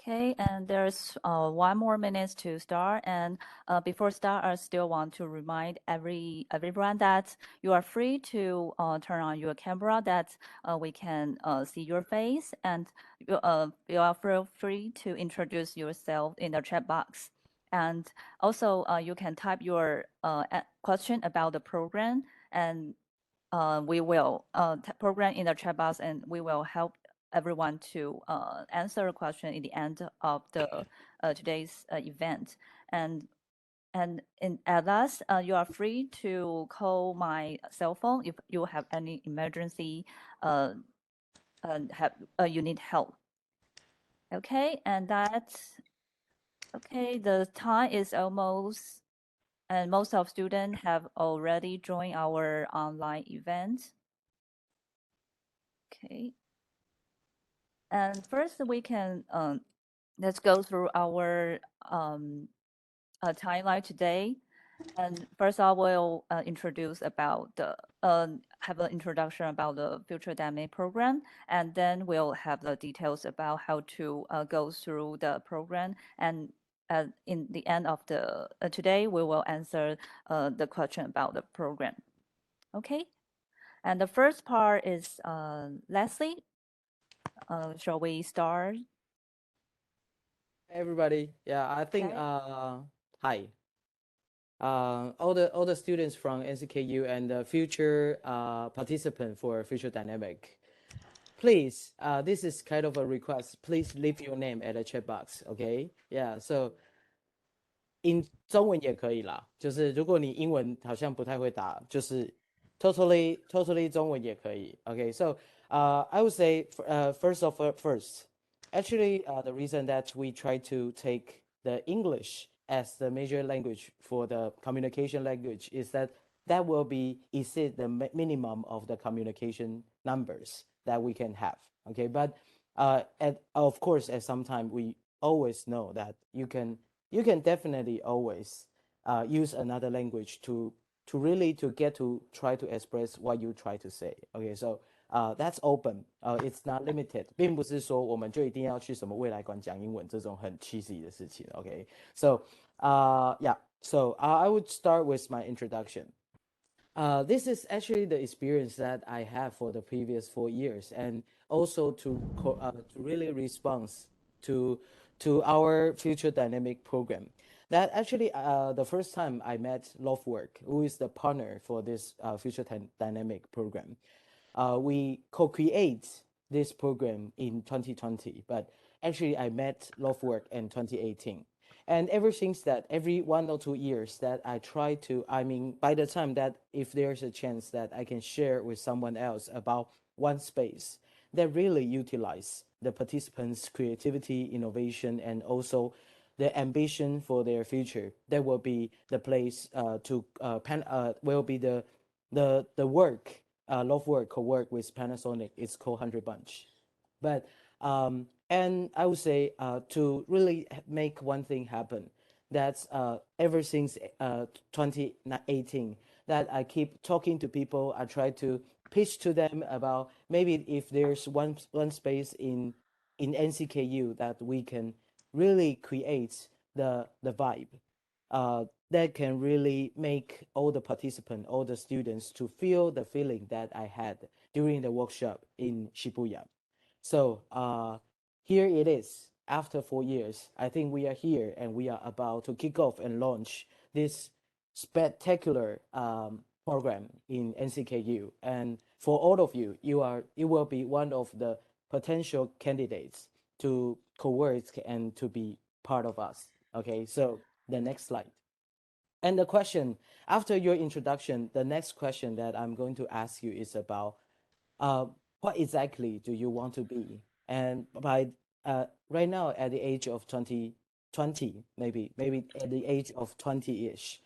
Okay, and there's 1 more minute to start. And before start, I still want to remind everyone that you are free to turn on your camera, that we can see your face, and you are feel free to introduce yourself in the chat box. And also, you can type your question about the program, and we will program in the chat box, and we will help everyone to answer a question in the end of the today's event. And at last, you are free to call my cell phone if you have any emergency, you need help. Okay, and that's okay. The time is almost, and most of students have already joined our online event. Okay. And first, we can let's go through our timeline today. And first, I will introduce about the have an introduction about the Future Dynamic program, and then we'll have the details about how to go through the program. And in the end of the today, we will answer the question about the program. Okay. And the first part is Leslie. Shall we start? Hey everybody, yeah, I think Okay. hi, all the students from NCKU and the future participant for Future Dynamic. Please, this is kind of a request. Please leave your name at the chat box, okay? Yeah, so in 中文也可以啦，就是如果你英文好像不太会打，就是 totally 中文也可以。Okay, so I would say first, actually the reason that we try to take the English as the major language for the communication language is that will be exceed the minimum of the communication numbers that we can have. Okay, but of course at some time we always know that you can definitely always use another language to really to get to try to express what you try to say. Okay, so that's open. It's not limited. 并不是说我们就一定要去什么未来馆讲英文这种很 cheesy 的事情。Okay, so yeah, so I would start with my introduction. This is actually the experience that I have for the previous 4 years, and also to really respond to our Future Dynamic program. That actually the first time I met Lovework, who is the partner for this Future Dynamic program. We co-create this program in 2020, but actually I met Lovework in 2018. And ever since that, every 1 or 2 years that I try to, I mean, by the time that if there's a chance that I can share with someone else about one space that really utilize the participants' creativity, innovation, and also the ambition for their future, that will be the place will be the work, Lovework co-work with Panasonic. It's called 100 Bunch. But and I would say to really make one thing happen, that's ever since 2018 that I keep talking to people. I try to pitch to them about maybe if there's one space in NCKU that we can really create the vibe that can really make all the participants, all the students to feel the feeling that I had during the workshop in Shibuya. So here it is. After 4 years, I think we are here and we are about to kick off and launch this spectacular program in NCKU. And for all of you, you will be one of the potential candidates to co-work and to be part of us. Okay, so the next slide. And the question, after your introduction, the next question that I'm going to ask you is about what exactly do you want to be? And by right now at the age of 20, maybe at the age of 20-ish,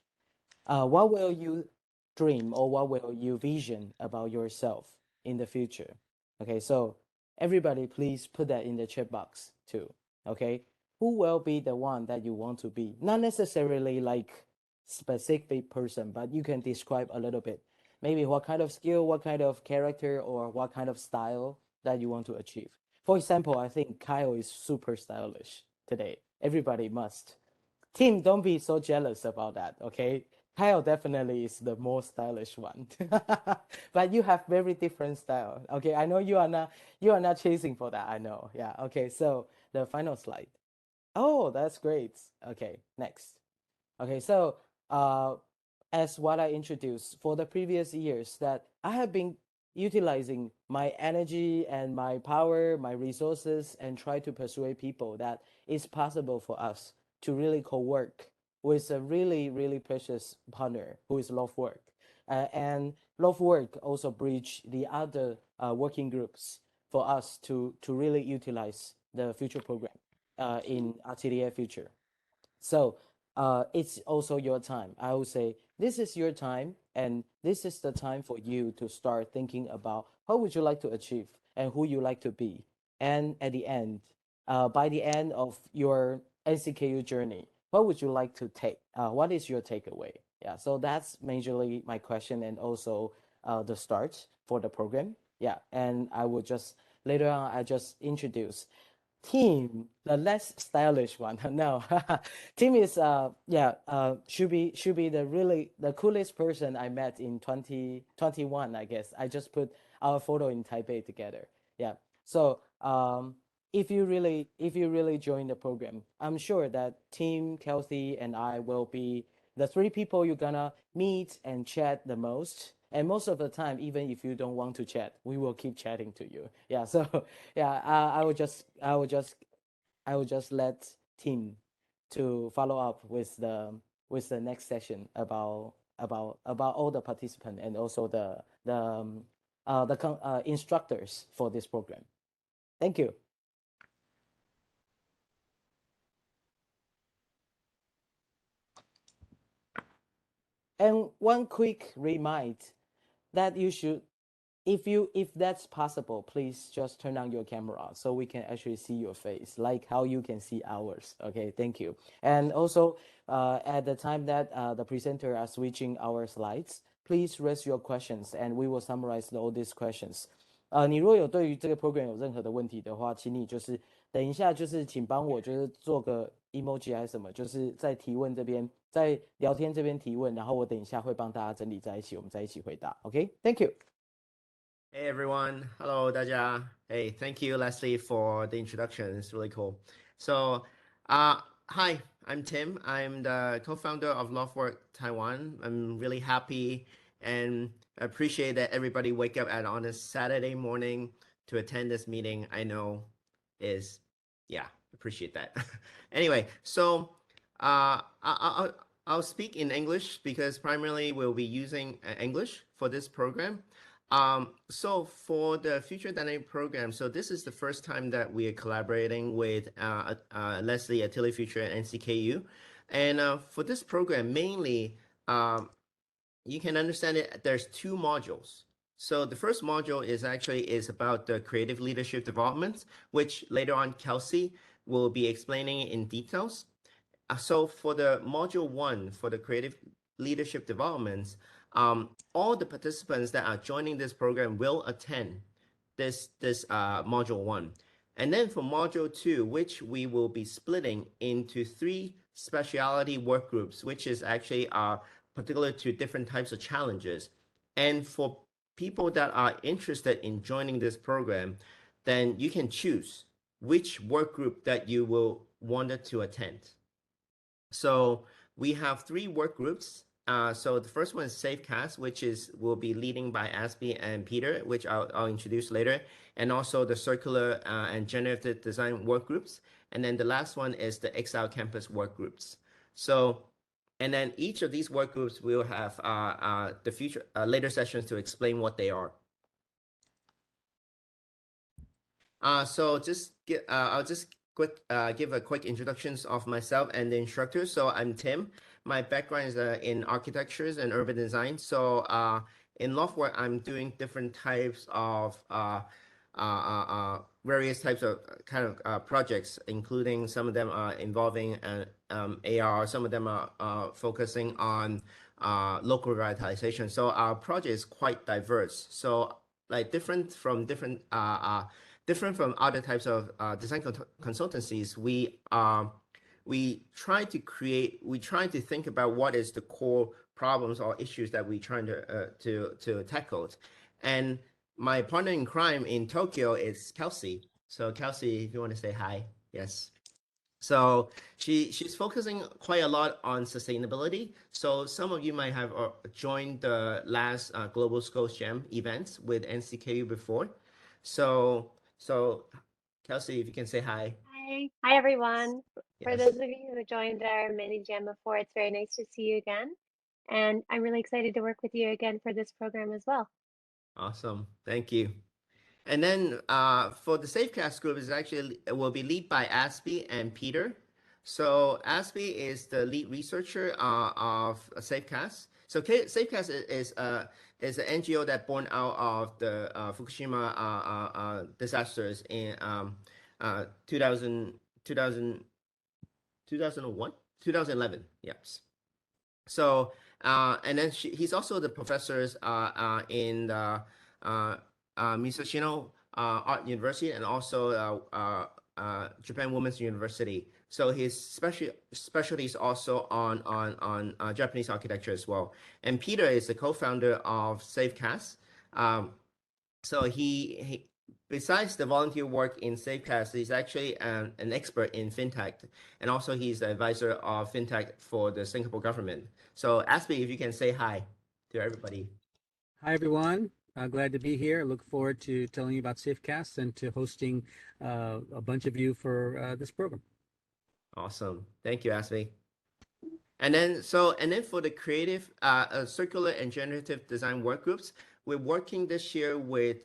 what will you dream or what will you vision about yourself in the future? Okay, so everybody please put that in the chat box too. Okay, who will be the one that you want to be? Not necessarily like specific person, but you can describe a little bit. Maybe what kind of skill, what kind of character, or what kind of style that you want to achieve. For example, I think Kyle is super stylish. today. Everybody must. Tim, don't be so jealous about that, okay? Kyle definitely is the more stylish one, but you have very different style. Okay, I know you are not chasing for that. I know. Yeah. Okay. So the final slide. Oh, that's great. Okay. Next. Okay. So as what I introduced for the previous years, that I have been utilizing my energy and my power, my resources, and try to persuade people that it's possible for us to really co-work with a really, really precious partner who is LoveWork. And LoveWork also bridge the other working groups for us to really utilize the future program in Atelier Future. So it's also your time. I would say this is your time, and this is the time for you to start thinking about how would you like to achieve and who you like to be. And at the end, by the end of your NCKU journey, what would you like to take? What is your takeaway? Yeah, so that's majorly my question, and also the start for the program. Yeah, and I will just later on I just introduce Tim, the less stylish one. No, Tim is should be the coolest person I met in 2021. I guess I just put our photo in Taipei together. Yeah. So if you really join the program, I'm sure that Tim, Kelsey, and I will be the three people you're gonna meet and chat the most. And most of the time, even if you don't want to chat, we will keep chatting to you. Yeah. So yeah, I will just let Tim to follow up with the next session about all the participants and also the instructors for this program. Thank you. And one quick reminder that you should, if that's possible, please just turn on your camera so we can actually see your face, like how you can see ours. Okay, thank you. And also, at the time that the presenter are switching our slides, please raise your questions and we will summarize all these questions. 你如果有对于这个 program 有任何的问题的话，请你就是等一下，就是请帮我就是做个 emoji 还是什么，就是在提问这边，在聊天这边提问，然后我等一下会帮大家整理在一起，我们在一起回答。OK，Thank you. Hey everyone, hello 大家. Hey, thank you Leslie for the introduction. It's really cool. So, hi, I'm Tim. I'm the co-founder of LoveWork Taiwan. I'm really happy and appreciate that everybody wake up on a Saturday morning to attend this meeting. I know is, yeah, appreciate that. Anyway, so I'll speak in English because primarily we'll be using English for this program. So for the Future Dynamic program, so this is the first time that we are collaborating with Leslie, Atelier Future, and NCKU. And for this program, mainly, you can understand it, there's two modules. So the first module is about the creative leadership development, which later on Kelsey will be explaining in details. So for the module 1, for the creative leadership developments, all the participants that are joining this program will attend this module 1. And then for module 2, which we will be splitting into 3 specialty work groups, which is actually particular to different types of challenges. And for people that are interested in joining this program, then you can choose which work group that you will want to attend. So we have 3 work groups. So the first one is Safecast, which will be leading by Asby and Peter, which I'll introduce later, and also the circular and generative design work groups. And then the last one is the Exile Campus work groups. So, and then each of these work groups will have the future later sessions to explain what they are. So I'll just give a quick introductions of myself and the instructor. So I'm Tim. My background is in architectures and urban design. So in LoveWork, I'm doing different types of various types of kind of projects, including some of them are involving AR, some of them are focusing on local revitalization. So our project is quite diverse. So like different from different different from other types of design consultancies, we try to think about what is the core problems or issues that we're trying to tackle. And my partner in crime in Tokyo is Kelsey. So Kelsey, if you want to say hi, yes. So she's focusing quite a lot on sustainability. So some of you might have joined the last Global Schools Jam events with NCKU before. So Kelsey, if you can say hi. Hi everyone. Yes. For those of you who joined our mini jam before, it's very nice to see you again. And I'm really excited to work with you again for this program as well. Awesome. Thank you. And then for the Safecast group, it will be led by Aspie and Peter. So Aspie is the lead researcher of Safecast. So Safecast is an NGO that born out of the Fukushima disasters in 2011. Yes. So and then he's also the professors in the Misashino Art University and also Japan Women's University. So his specialty is also on Japanese architecture as well. And Peter is the co-founder of Safecast. So he besides the volunteer work in Safecast, he's actually an expert in fintech, and also he's the advisor of fintech for the Singapore government. So Aspie, if you can say hi to everybody. Hi everyone. Glad to be here. Look forward to telling you about Safecast and to hosting a bunch of you for this program. Awesome. Thank you, Aspie. And then for the creative circular and generative design work groups, we're working this year with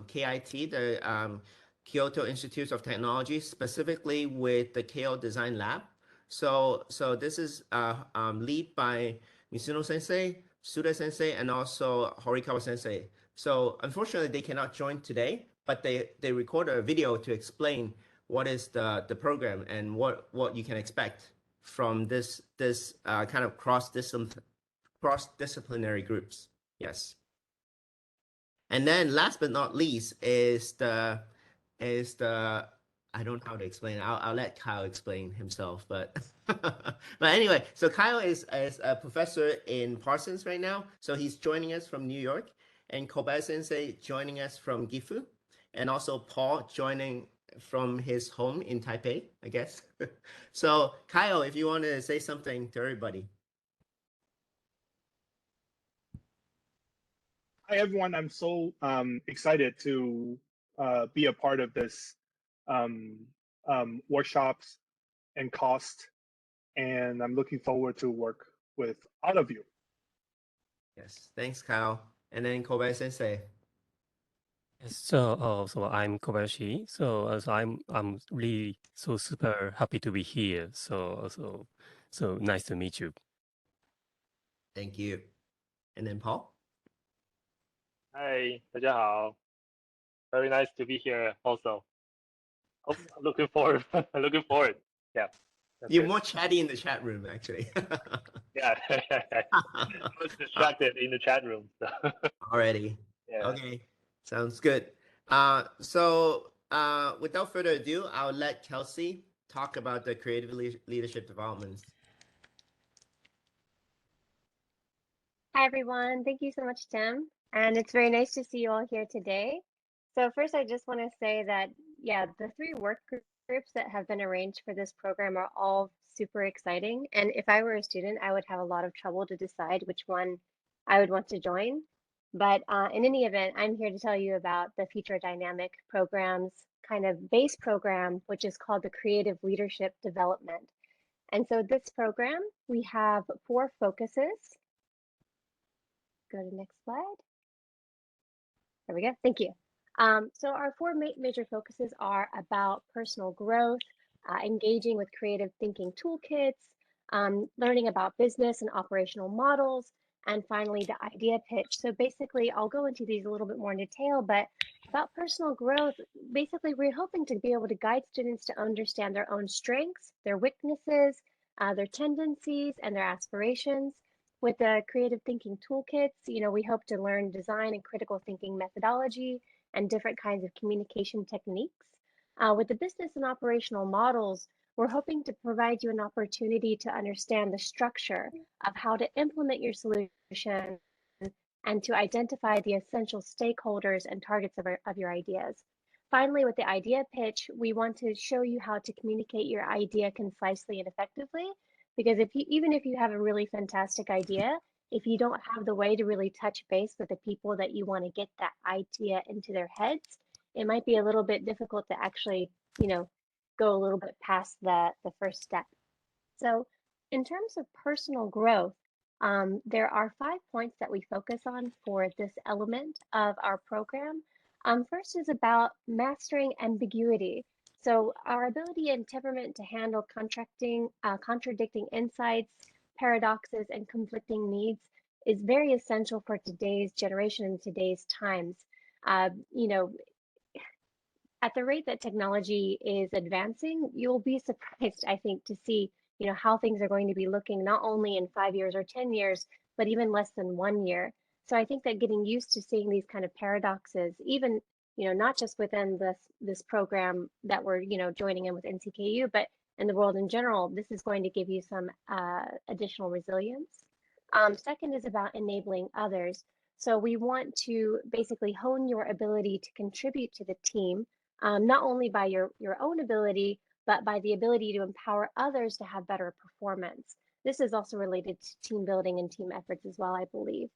KIT, the Kyoto Institute of Technology, specifically with the KO Design Lab. So this is led by Mizuno Sensei, Suda Sensei, and also Horikawa Sensei. So unfortunately, they cannot join today, but they recorded a video to explain what is the program and what you can expect from this kind of cross-disciplinary groups. Yes. And then last but not least is the I don't know how to explain it. I'll let Kyle explain himself, but anyway, so Kyle is a professor in Parsons right now. So he's joining us from New York, and Kobayashi Sensei joining us from Gifu, and also Paul joining from his home in Taipei, I guess. So Kyle, if you want to say something to everybody. Hi everyone, I'm so excited to be a part of this workshops and cost, and I'm looking forward to work with all of you. Yes, thanks Kyle. And then Kobayashi Sensei. Yes, so I'm Kobayashi. So I'm really so super happy to be here. So nice to meet you. Thank you. And then Paul. Hi, 大家好. Very nice to be here also. Looking forward. Yeah. You're more chatty in the chat room, actually. Yeah. I was distracted in the chat room. So. Already. Yeah. Okay. Sounds good. So without further ado, I'll let Kelsey talk about the creative leadership developments. Hi everyone. Thank you so much, Tim. And it's very nice to see you all here today. So first, I just want to say that, yeah, the 3 work groups that have been arranged for this program are all super exciting. And if I were a student, I would have a lot of trouble to decide which one I would want to join. But in any event, I'm here to tell you about the Future Dynamic program's kind of base program, which is called the Creative Leadership Development. And so this program, we have 4 focuses. Go to the next slide. There we go. Thank you. So our 4 major focuses are about personal growth, engaging with creative thinking toolkits, learning about business and operational models, and finally the idea pitch. So basically, I'll go into these a little bit more in detail, but about personal growth, basically we're hoping to be able to guide students to understand their own strengths, their weaknesses, their tendencies, and their aspirations. With the creative thinking toolkits, we hope to learn design and critical thinking methodology, and different kinds of communication techniques. With the business and operational models, we're hoping to provide you an opportunity to understand the structure of how to implement your solution and to identify the essential stakeholders and targets of your ideas. Finally, with the idea pitch, we want to show you how to communicate your idea concisely and effectively, because even if you have a really fantastic idea, if you don't have the way to really touch base with the people that you want to get that idea into their heads, it might be a little bit difficult to actually, go a little bit past the first step. So in terms of personal growth, there are 5 points that we focus on for this element of our program. First is about mastering ambiguity. So our ability and temperament to handle contradicting insights, paradoxes, and conflicting needs is very essential for today's generation and today's times. At the rate that technology is advancing, you'll be surprised, I think, to see, how things are going to be looking not only in 5 years or 10 years, but even less than 1 year. So I think that getting used to seeing these kind of paradoxes, even, not just within this program that we're, joining in with NCKU, but in the world in general, this is going to give you some additional resilience. Second is about enabling others. So we want to basically hone your ability to contribute to the team, not only by your own ability, but by the ability to empower others to have better performance. This is also related to team building and team efforts as well, I believe.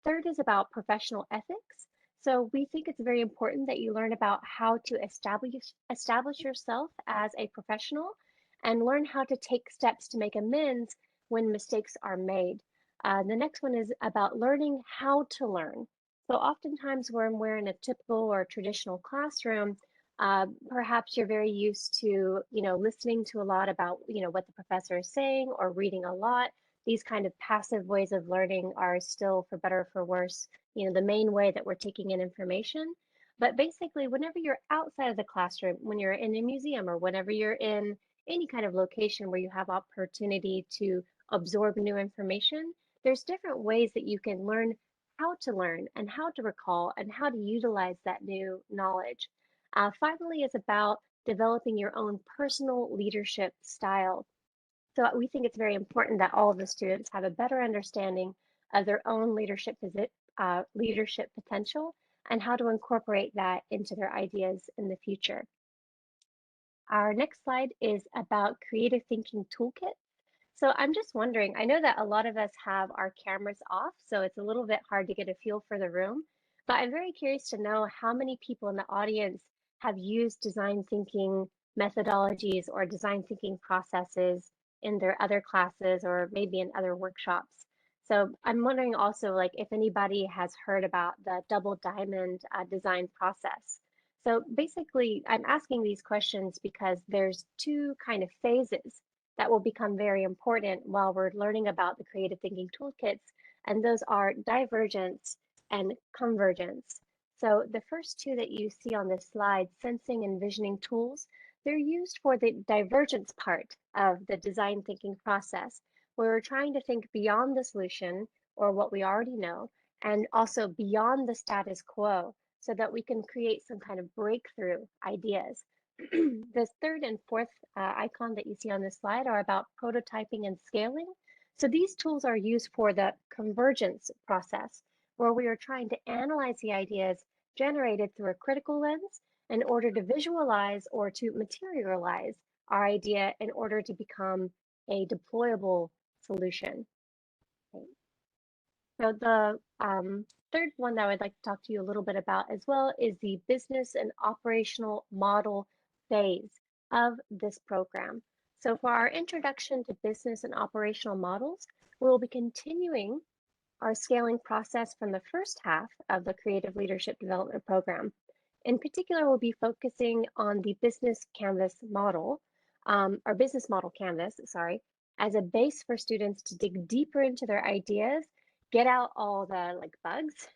Third is about professional ethics. So we think it's very important that you learn about how to establish yourself as a professional and learn how to take steps to make amends when mistakes are made. The next one is about learning how to learn. So oftentimes when we're in a typical or traditional classroom, perhaps you're very used to, listening to a lot about, what the professor is saying or reading a lot. These kind of passive ways of learning are still, for better or for worse, the main way that we're taking in information. But basically, whenever you're outside of the classroom, when you're in a museum or whenever you're in any kind of location where you have opportunity to absorb new information, there's different ways that you can learn how to learn and how to recall and how to utilize that new knowledge. Finally, is about developing your own personal leadership style. So we think it's very important that all of the students have a better understanding of their own leadership potential and how to incorporate that into their ideas in the future. Our next slide is about creative thinking toolkit. So I'm just wondering, I know that a lot of us have our cameras off, so it's a little bit hard to get a feel for the room, but I'm very curious to know how many people in the audience have used design thinking methodologies or design thinking processes in their other classes or maybe in other workshops. So I'm wondering also, like, if anybody has heard about the double diamond design process. So basically, I'm asking these questions because there's 2 kind of phases that will become very important while we're learning about the creative thinking toolkits, and those are divergence and convergence. So the first 2 that you see on this slide, sensing and visioning tools, they're used for the divergence part of the design thinking process, where we're trying to think beyond the solution or what we already know, and also beyond the status quo, so that we can create some kind of breakthrough ideas. The third and fourth icon that you see on this slide are about prototyping and scaling. So these tools are used for the convergence process, where we are trying to analyze the ideas generated through a critical lens in order to visualize or to materialize our idea in order to become a deployable solution. Okay. So the third one that I would like to talk to you a little bit about as well is the business and operational model phase of this program. So for our introduction to business and operational models, we will be continuing our scaling process from the first half of the Creative Leadership Development Program. In particular, we'll be focusing on the business canvas model, or business model canvas, sorry, as a base for students to dig deeper into their ideas, get out all the bugs,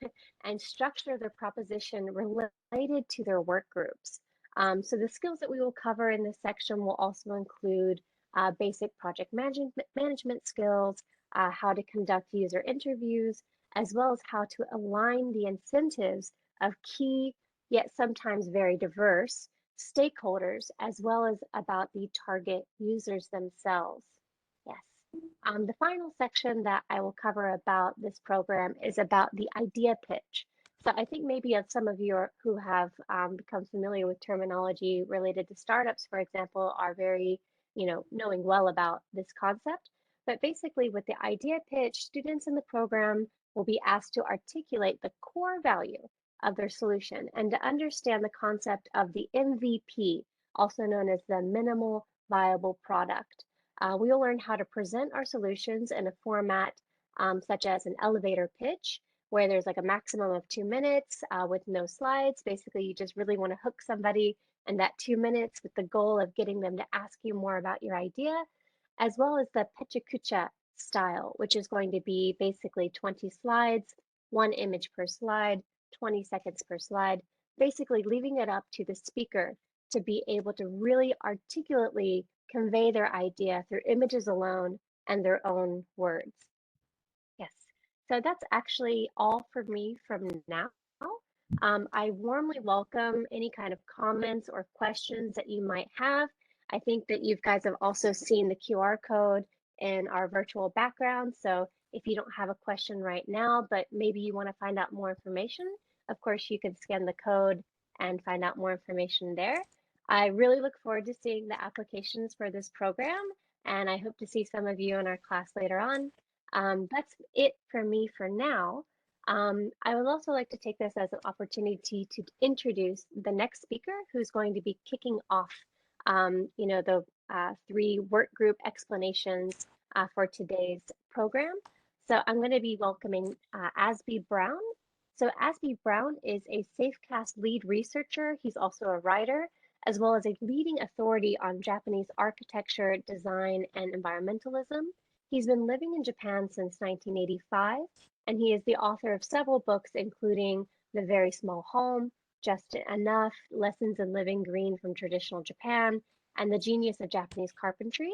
and structure their proposition related to their work groups. So the skills that we will cover in this section will also include basic project management skills, how to conduct user interviews, as well as how to align the incentives of key, yet sometimes very diverse, stakeholders, as well as about the target users themselves. Yes. The final section that I will cover about this program is about the idea pitch. So I think maybe some of you who have become familiar with terminology related to startups, for example, are very, knowing well about this concept. But basically with the idea pitch, students in the program will be asked to articulate the core value of their solution and to understand the concept of the MVP, also known as the minimal viable product. We will learn how to present our solutions in a format such as an elevator pitch, where there's like a maximum of 2 minutes with no slides. Basically, you just really want to hook somebody in that 2 minutes with the goal of getting them to ask you more about your idea, as well as the pechakucha style, which is going to be basically 20 slides, 1 image per slide, 20 seconds per slide, basically leaving it up to the speaker to be able to really articulately convey their idea through images alone and their own words. Yes, so that's actually all for me from now. I warmly welcome any kind of comments or questions that you might have. I think that you guys have also seen the QR code in our virtual background. So if you don't have a question right now, but maybe you want to find out more information, of course, you can scan the code and find out more information there. I really look forward to seeing the applications for this program, and I hope to see some of you in our class later on. That's it for me for now. I would also like to take this as an opportunity to introduce the next speaker who's going to be kicking off, the 3 work group explanations for today's program. So I'm going to be welcoming Asby Brown. So Asby Brown is a Safecast lead researcher. He's also a writer, as well as a leading authority on Japanese architecture, design, and environmentalism. He's been living in Japan since 1985, and he is the author of several books, including The Very Small Home, Just Enough, Lessons in Living Green from Traditional Japan, and The Genius of Japanese Carpentry.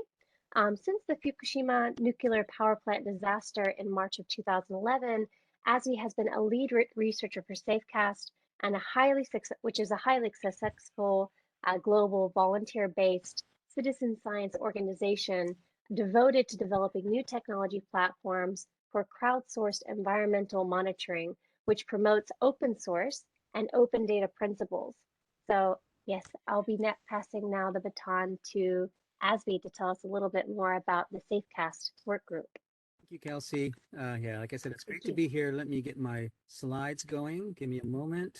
Since the Fukushima nuclear power plant disaster in March of 2011, Asby has been a lead researcher for Safecast, and which is a highly successful global volunteer-based citizen science organization devoted to developing new technology platforms for crowdsourced environmental monitoring, which promotes open source and open data principles. So yes, I'll be passing now the baton to Asby to tell us a little bit more about the Safecast work group. Thank you, Kelsey. Yeah, like I said, it's great to be here. Let me get my slides going. Give me a moment.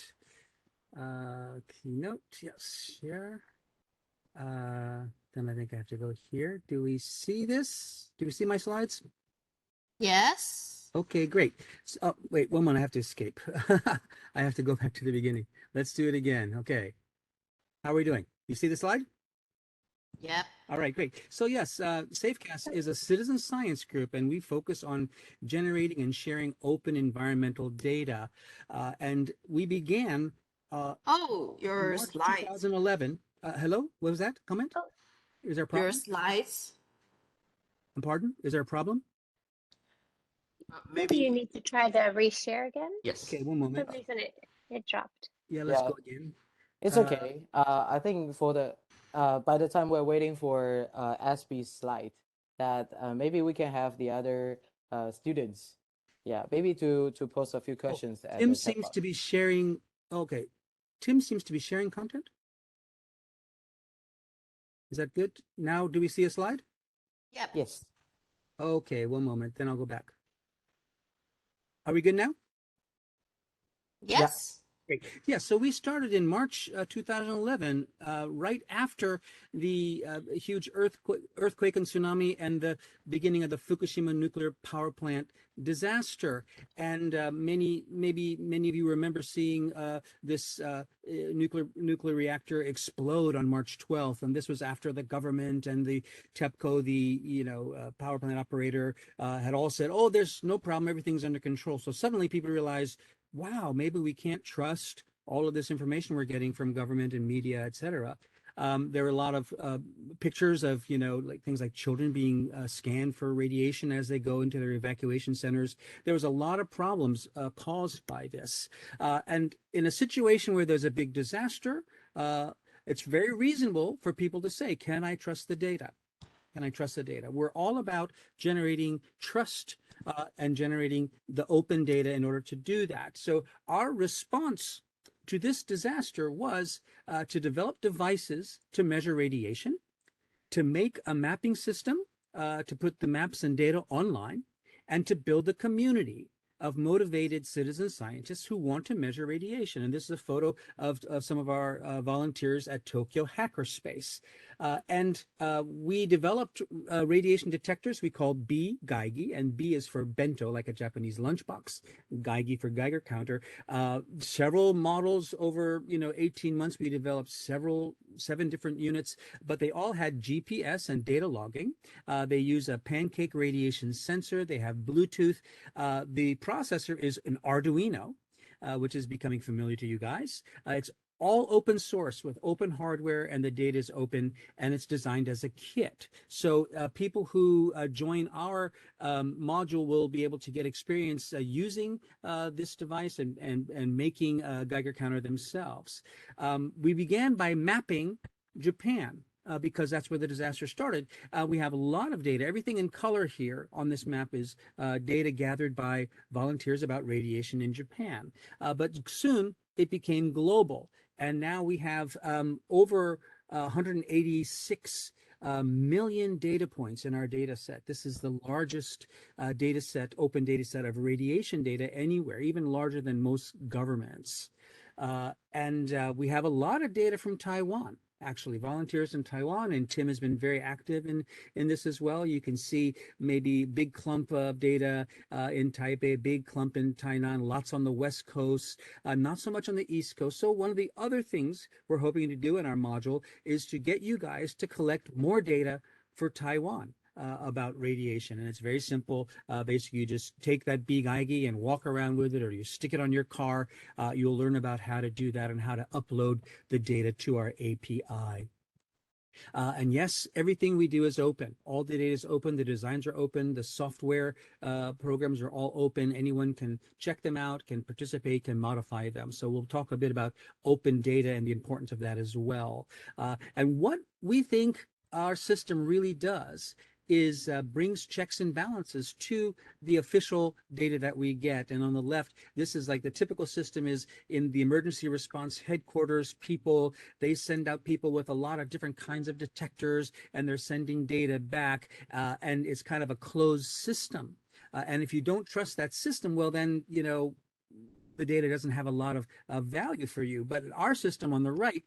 Keynote, yes, share. Then I think I have to go here. Do we see this? Do we see my slides? Yes. Okay, great. So, oh, wait, one moment. I have to escape. I have to go back to the beginning. Let's do it again. Okay. How are we doing? You see the slide? Yep. All right, great. So yes, Safecast is a citizen science group, and we focus on generating and sharing open environmental data. And we began your March slides. 2011. Hello, what was that comment? Oh. Is there a problem? Your slides. Pardon? Is there a problem? Maybe you need to try to reshare again. Yes. Okay, one moment. For some reason it dropped. Yeah, let's go again. It's okay. I think for the by the time we're waiting for Asby's slide, that maybe we can have the other students, maybe to post a few questions. Tim seems to be sharing. Okay, Tim seems to be sharing content. Is that good? Now, do we see a slide? Yep. Yes. Okay, one moment. Then I'll go back. Are we good now? Yes. Great. Yeah, so we started in March 2011, right after the huge earthquake and tsunami and the beginning of the Fukushima nuclear power plant disaster. And many of you remember seeing this nuclear reactor explode on March 12th. And this was after the government and the TEPCO, the power plant operator, had all said, oh, there's no problem, everything's under control. So suddenly people realized, wow, maybe we can't trust all of this information we're getting from government and media, et cetera. There were a lot of pictures of, like things like children being scanned for radiation as they go into their evacuation centers. There was a lot of problems caused by this. And in a situation where there's a big disaster, it's very reasonable for people to say, can I trust the data? Can I trust the data? We're all about generating trust and generating the open data in order to do that. So our response to this disaster was to develop devices to measure radiation, to make a mapping system to put the maps and data online, and to build a community of motivated citizen scientists who want to measure radiation. And this is a photo of some of our volunteers at Tokyo Hackerspace. We developed radiation detectors we call B Geigy, and B is for bento, like a Japanese lunchbox, Geigy for Geiger counter. Several models over 18 months. We developed 7 different units, but they all had GPS and data logging. They use a pancake radiation sensor. They have Bluetooth. The processor is an Arduino, which is becoming familiar to you guys. It's all open source with open hardware, and the data is open, and it's designed as a kit. So people who join our module will be able to get experience using this device and making a Geiger counter themselves. We began by mapping Japan. Because that's where the disaster started. We have a lot of data. Everything in color here on this map is data gathered by volunteers about radiation in Japan. But soon it became global. And now we have over 186 million data points in our data set. This is the largest data set, open data set of radiation data anywhere, even larger than most governments. We have a lot of data from Taiwan. Actually, volunteers in Taiwan, and Tim has been very active in this as well. You can see maybe big clump of data in Taipei, big clump in Tainan, lots on the West Coast, not so much on the East Coast. So one of the other things we're hoping to do in our module is to get you guys to collect more data for Taiwan about radiation. And it's very simple. Basically, you just take that big Geigy and walk around with it, or you stick it on your car. You'll learn about how to do that and how to upload the data to our API. And yes, everything we do is open. All the data is open. The designs are open. The software programs are all open. Anyone can check them out, can participate, can modify them. So we'll talk a bit about open data and the importance of that as well. And what we think our system really does is brings checks and balances to the official data that we get. And on the left, this is like the typical system is in the emergency response headquarters. They send out people with a lot of different kinds of detectors, and they're sending data back, and it's kind of a closed system. And if you don't trust that system, well, then, the data doesn't have a lot of value for you. But our system on the right,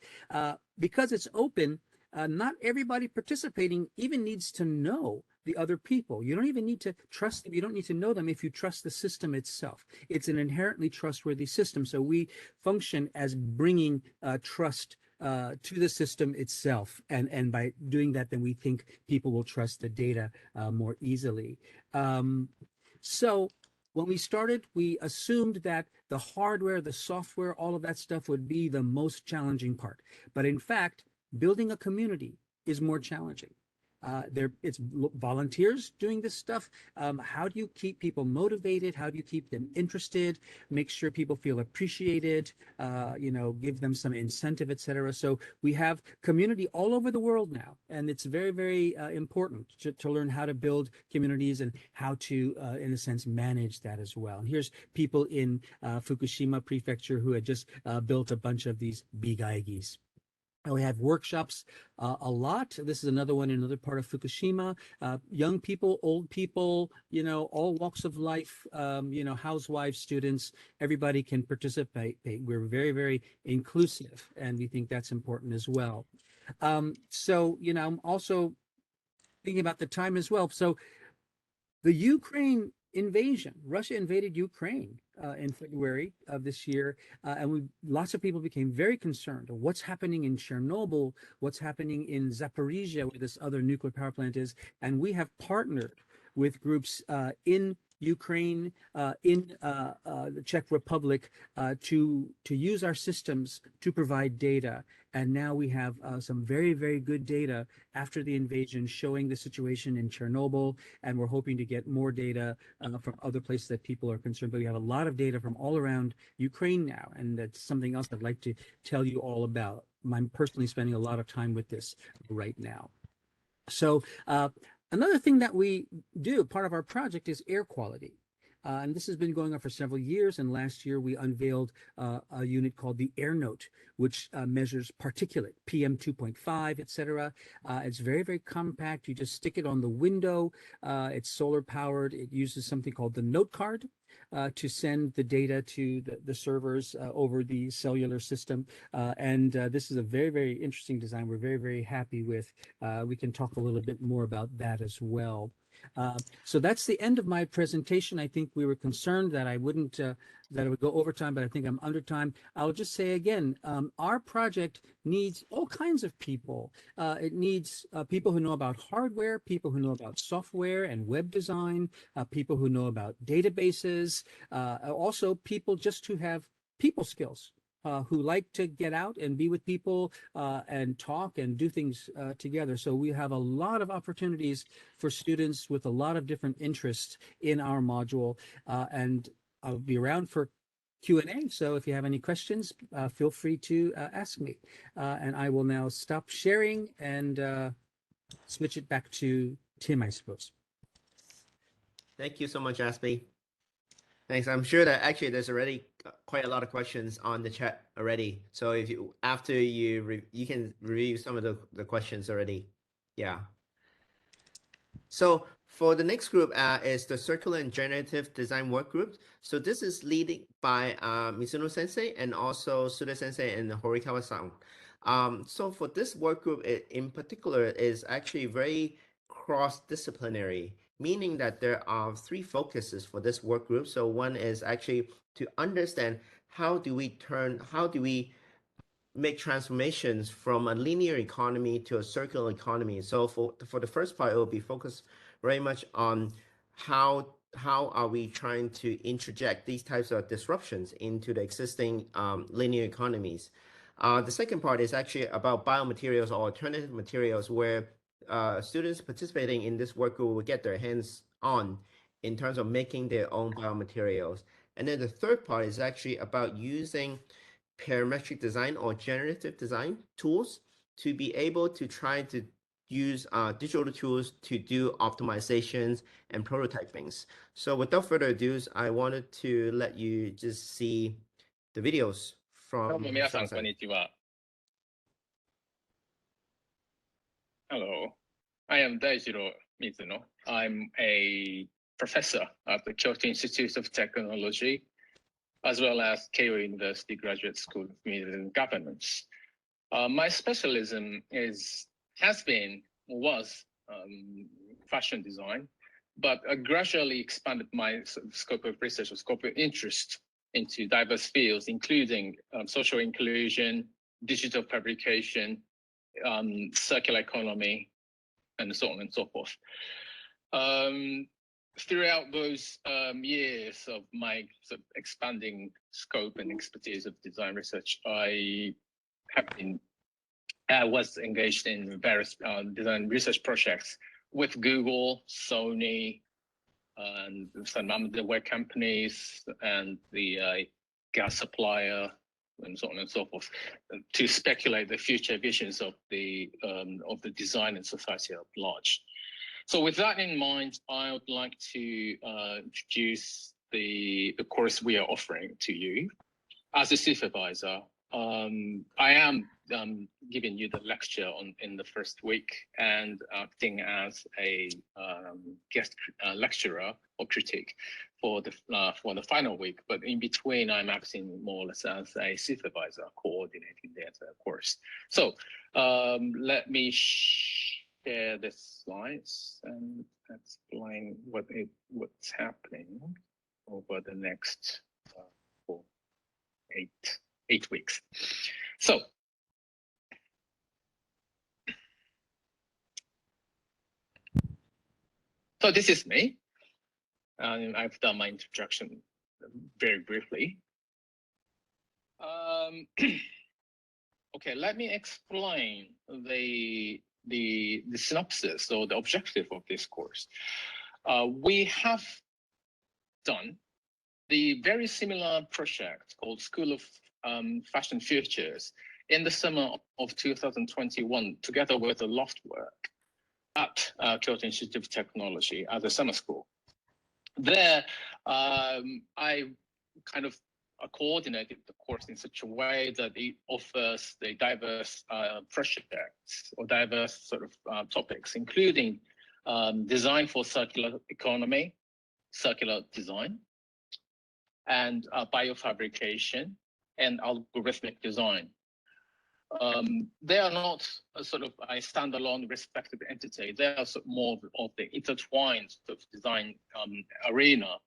because it's open, not everybody participating even needs to know the other people. You don't even need to trust them. You don't need to know them if you trust the system itself. It's an inherently trustworthy system. So we function as bringing trust to the system itself. And by doing that, then we think people will trust the data more easily. So when we started, we assumed that the hardware, the software, all of that stuff would be the most challenging part. But in fact, building a community is more challenging. It's volunteers doing this stuff. How do you keep people motivated? How do you keep them interested? Make sure people feel appreciated, give them some incentive, etc. So we have community all over the world now. And it's very, very important to learn how to build communities and how to, in a sense, manage that as well. And here's people in Fukushima Prefecture who had just built a bunch of these bigaigis. We have workshops a lot. This is another one in another part of Fukushima. Young people, old people, all walks of life, housewives, students, everybody can participate. We're very, very inclusive, and we think that's important as well. I'm also thinking about the time as well. So the Ukraine invasion, Russia invaded Ukraine in February of this year, and lots of people became very concerned. What's happening in Chernobyl? What's happening in Zaporizhia, where this other nuclear power plant is? And we have partnered with groups in Ukraine, in the Czech Republic to use our systems to provide data. And now we have some very, very good data after the invasion showing the situation in Chernobyl, and we're hoping to get more data from other places that people are concerned. But we have a lot of data from all around Ukraine now, and that's something else I'd like to tell you all about. I'm personally spending a lot of time with this right now. So another thing that we do, part of our project, is air quality. And this has been going on for several years. And last year, we unveiled a unit called the Air Note, which measures particulate, PM 2.5, et cetera. It's very, very compact. You just stick it on the window. It's solar powered. It uses something called the Note Card to send the data to the servers over the cellular system. And this is a very, very interesting design. We're very, very happy with. We can talk a little bit more about that as well. So that's the end of my presentation. I think we were concerned that I wouldn't, that it would go over time, but I think I'm under time. I'll just say again, our project needs all kinds of people. It needs people who know about hardware, people who know about software and web design, people who know about databases, also people just who have people skills. Who like to get out and be with people and talk and do things together. So we have a lot of opportunities for students with a lot of different interests in our module. And I'll be around for Q&A. So if you have any questions, feel free to ask me. And I will now stop sharing and switch it back to Tim, I suppose. Thank you so much, Aspie. Thanks. I'm sure that actually there's already quite a lot of questions on the chat already. So if you after you can review some of the questions already. Yeah. So for the next group is the Circular and Generative Design Work Group. So this is leading by Mizuno Sensei and also Suda Sensei and Horikawa-san. So for this work group in particular is actually very cross-disciplinary, meaning that there are three focuses for this work group. So one is actually to understand how do we make transformations from a linear economy to a circular economy. So for the first part, it will be focused very much on how are we trying to interject these types of disruptions into the existing linear economies. The second part is actually about biomaterials or alternative materials, where students participating in this work group will get their hands on in terms of making their own biomaterials. And then the third part is actually about using parametric design or generative design tools to be able to try to use digital tools to do optimizations and prototypings. So without further ado, I wanted to let you just see the videos from Hello, I am Daijiro Mizuno. I'm a professor at the Kyoto Institute of Technology, as well as Keio University Graduate School of Media and Governance. My specialism was fashion design, but I gradually expanded my scope of research or scope of interest into diverse fields, including social inclusion, digital fabrication, circular economy, and so on and so forth. Throughout those years of my sort of expanding scope and expertise of design research, I was engaged in various design research projects with Google, Sony, and some other web companies, and the gas supplier, and so on and so forth, to speculate the future visions of the design and society at large. So with that in mind, I would like to introduce the course we are offering to you. As a supervisor, I am giving you the lecture in the first week and acting as a guest lecturer or critic for the final week. But in between, I'm acting more or less as a supervisor, coordinating the entire course. So let me share the slides and explain what's happening over the next 8 weeks. So this is me. and I've done my introduction very briefly. Okay, let me explain the synopsis or the objective of this course. We have done the very similar project called School of Fashion Futures in the summer of 2021, together with the Loftwork at Kyoto Institute of Technology as a summer school. There, I kind of coordinated the course in such a way that it offers the diverse projects or diverse sort of topics, including design for circular economy, circular design, and biofabrication and algorithmic design. They are not a sort of a standalone respective entity. They are more of the intertwined sort of design arena.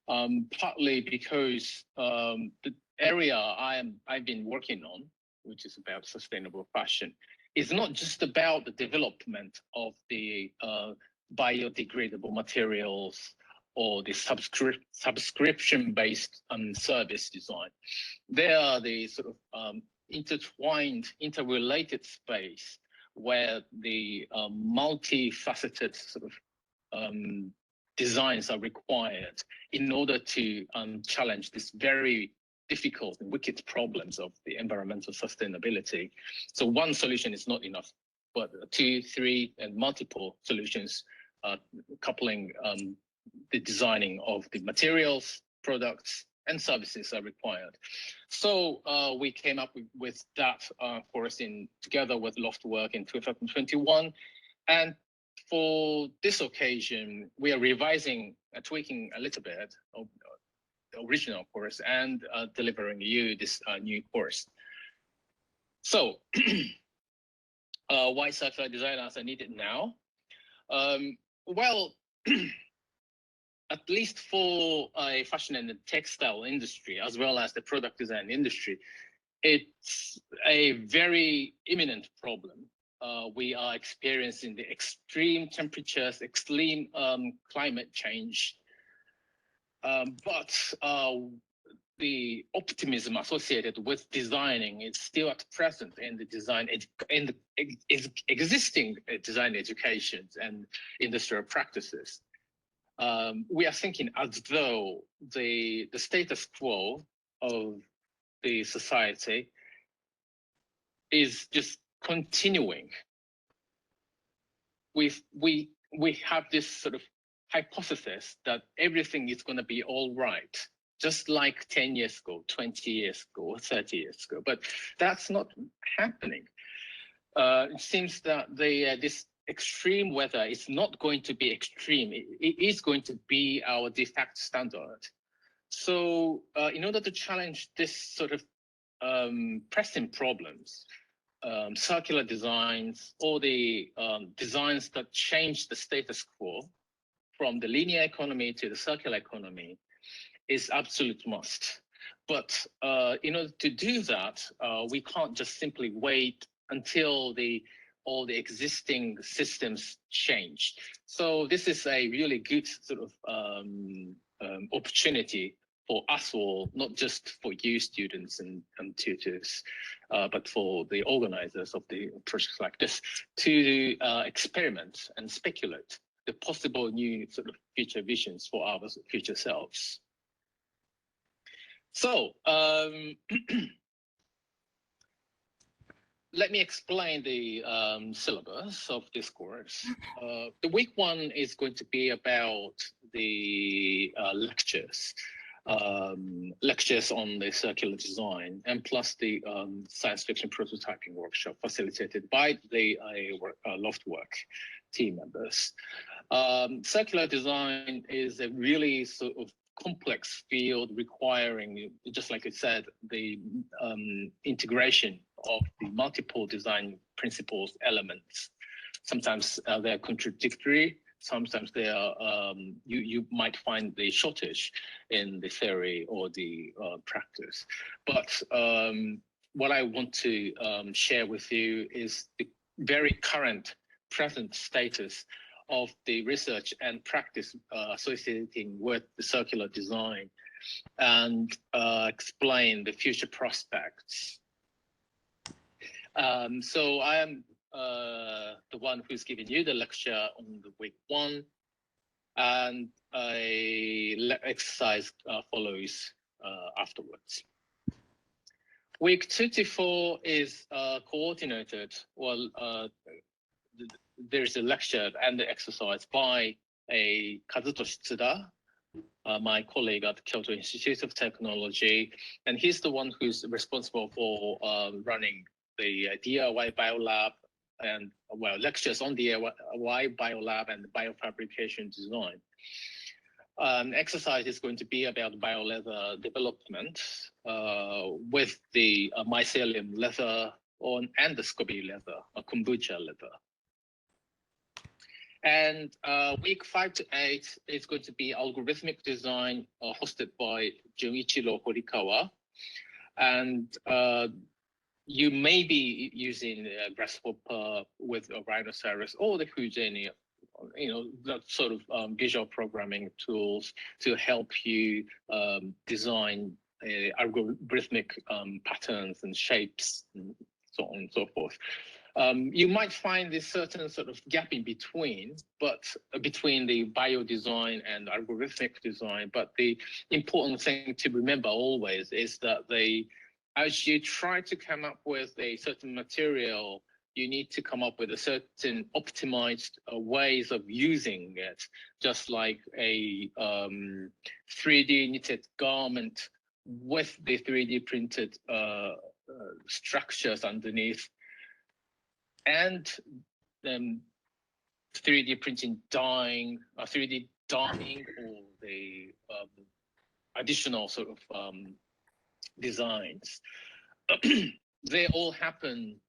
Partly because the area I've been working on, which is about sustainable fashion, is not just about the development of the biodegradable materials or the subscription-based service design. They are the sort of intertwined, interrelated space where the multifaceted sort of designs are required in order to challenge this very difficult and wicked problems of the environmental sustainability. So one solution is not enough, but 2, 3, and multiple solutions coupling the designing of the materials, products, and services are required. So we came up with that course together with Loftwork in 2021. And for this occasion, we are revising, tweaking a little bit of the original course and delivering you this new course. So why circular designers are needed now? Well, at least for a fashion and the textile industry, as well as the product design industry, it's a very imminent problem. We are experiencing the extreme temperatures, extreme climate change, but the optimism associated with designing is still at present in the design in the existing design educations and industrial practices. We are thinking as though the status quo of the society is just continuing. We have this sort of hypothesis that everything is going to be all right, just like 10 years ago, 20 years ago, or 30 years ago. But that's not happening. It seems that this extreme weather is not going to be extreme. It is going to be our de facto standard. So in order to challenge this sort of pressing problems, circular designs or the designs that change the status quo from the linear economy to the circular economy is absolute must. But in order to do that, we can't just simply wait until all the existing systems change. So this is a really good sort of opportunity for us all, not just for you students and tutors, but for the organizers of the projects like this, to experiment and speculate the possible new sort of future visions for our future selves. So let me explain the syllabus of this course. The week 1 is going to be about the lectures on the circular design, and plus the science fiction prototyping workshop facilitated by the Loftwork team members. Circular design is a really sort of complex field requiring, just like I said, the integration of the multiple design principles elements. Sometimes they're contradictory. Sometimes they are, you might find the shortage in the theory or the practice. But what I want to share with you is the very current present status of the research and practice associating with the circular design, and explain the future prospects. So I am the one who's giving you the lecture on the week 1, and a exercise follows afterwards. Week 2 to 4 is coordinated. Well, there's a lecture and the exercise by Kazutoshi Tsuda, my colleague at Kyoto Institute of Technology, and he's the one who's responsible for running the DIY biolab and lectures on DIY biolab and biofabrication design. Exercise is going to be about bioleather development with the mycelium leather and the SCOBY leather, kombucha leather. And week 5 to 8 is going to be algorithmic design hosted by Junichiro Horikawa. And you may be using Grasshopper with a Rhinoceros or the Houdini, that sort of visual programming tools to help you design algorithmic patterns and shapes and so on and so forth. You might find this certain sort of gap in between, but between the bio design and algorithmic design. But the important thing to remember always is that as you try to come up with a certain material, you need to come up with a certain optimized ways of using it, just like a 3D knitted garment with the 3D printed structures underneath, and then 3D printing dyeing, 3D dyeing, or the additional sort of designs. They all happen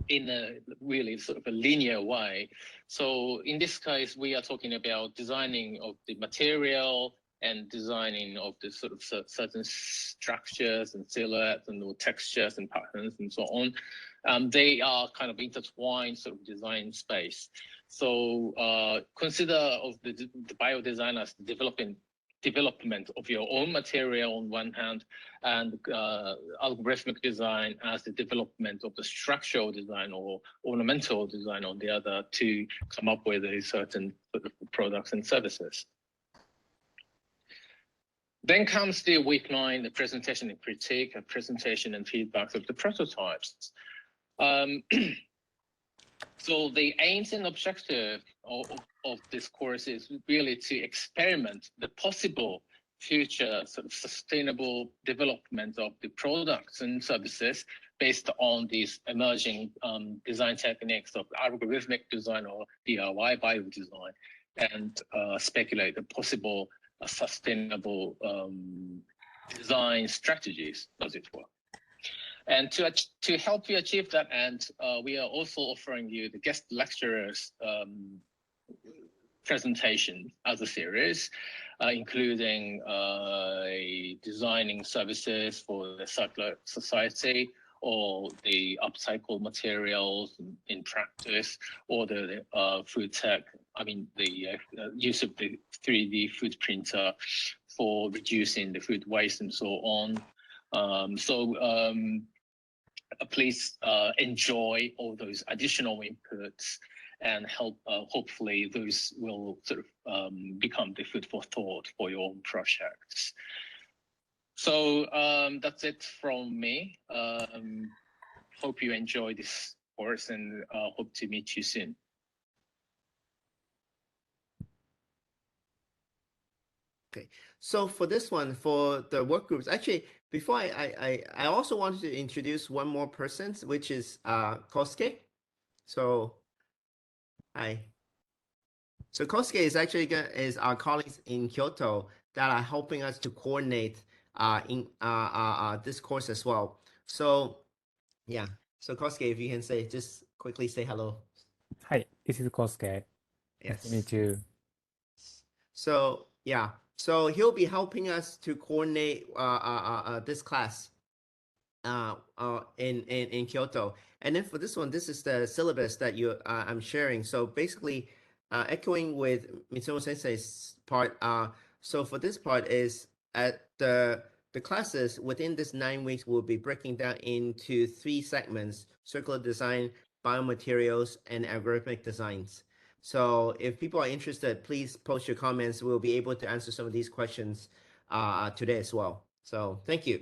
in a really sort of a linear way. So in this case, we are talking about designing of the material and designing of the sort of certain structures and silhouettes and textures and patterns and so on. They are kind of intertwined sort of design space. So consider of the bio designers development of your own material on one hand, and algorithmic design as the development of the structural design or ornamental design on the other, to come up with a certain sort of products and services. Then comes the week 9, the presentation and critique, and presentation and feedback of the prototypes. So the aims and objective of this course is really to experiment the possible future sort of sustainable development of the products and services based on these emerging design techniques of algorithmic design or DIY bio design, and speculate the possible sustainable design strategies, as it were. And to help you achieve that end, we are also offering you the guest lecturers presentation as a series, including designing services for the circular society, or the upcycled materials in practice, or the food tech, the use of the 3D food printer for reducing the food waste and so on. Please enjoy all those additional inputs, and hopefully those will sort of become the food for thought for your own projects. So that's it from me. Hope you enjoy this course, and hope to meet you soon. Okay, so for this one, for the work groups, actually, before I also wanted to introduce one more person, which is Kosuke. So, hi. So Kosuke is actually is our colleagues in Kyoto that are helping us to coordinate in this course as well. So, yeah. So Kosuke, if you can just quickly say hello. Hi, this is Kosuke. Yes. Nice to meet you. So, yeah. So he'll be helping us to coordinate this class in Kyoto. And then for this one, this is the syllabus that I'm sharing. So basically, echoing with Mitsumo Sensei's part, so for this part is at the classes within this 9 weeks will be breaking down into 3 segments: circular design, biomaterials, and algorithmic designs. So if people are interested, please post your comments. We'll be able to answer some of these questions today as well. So thank you.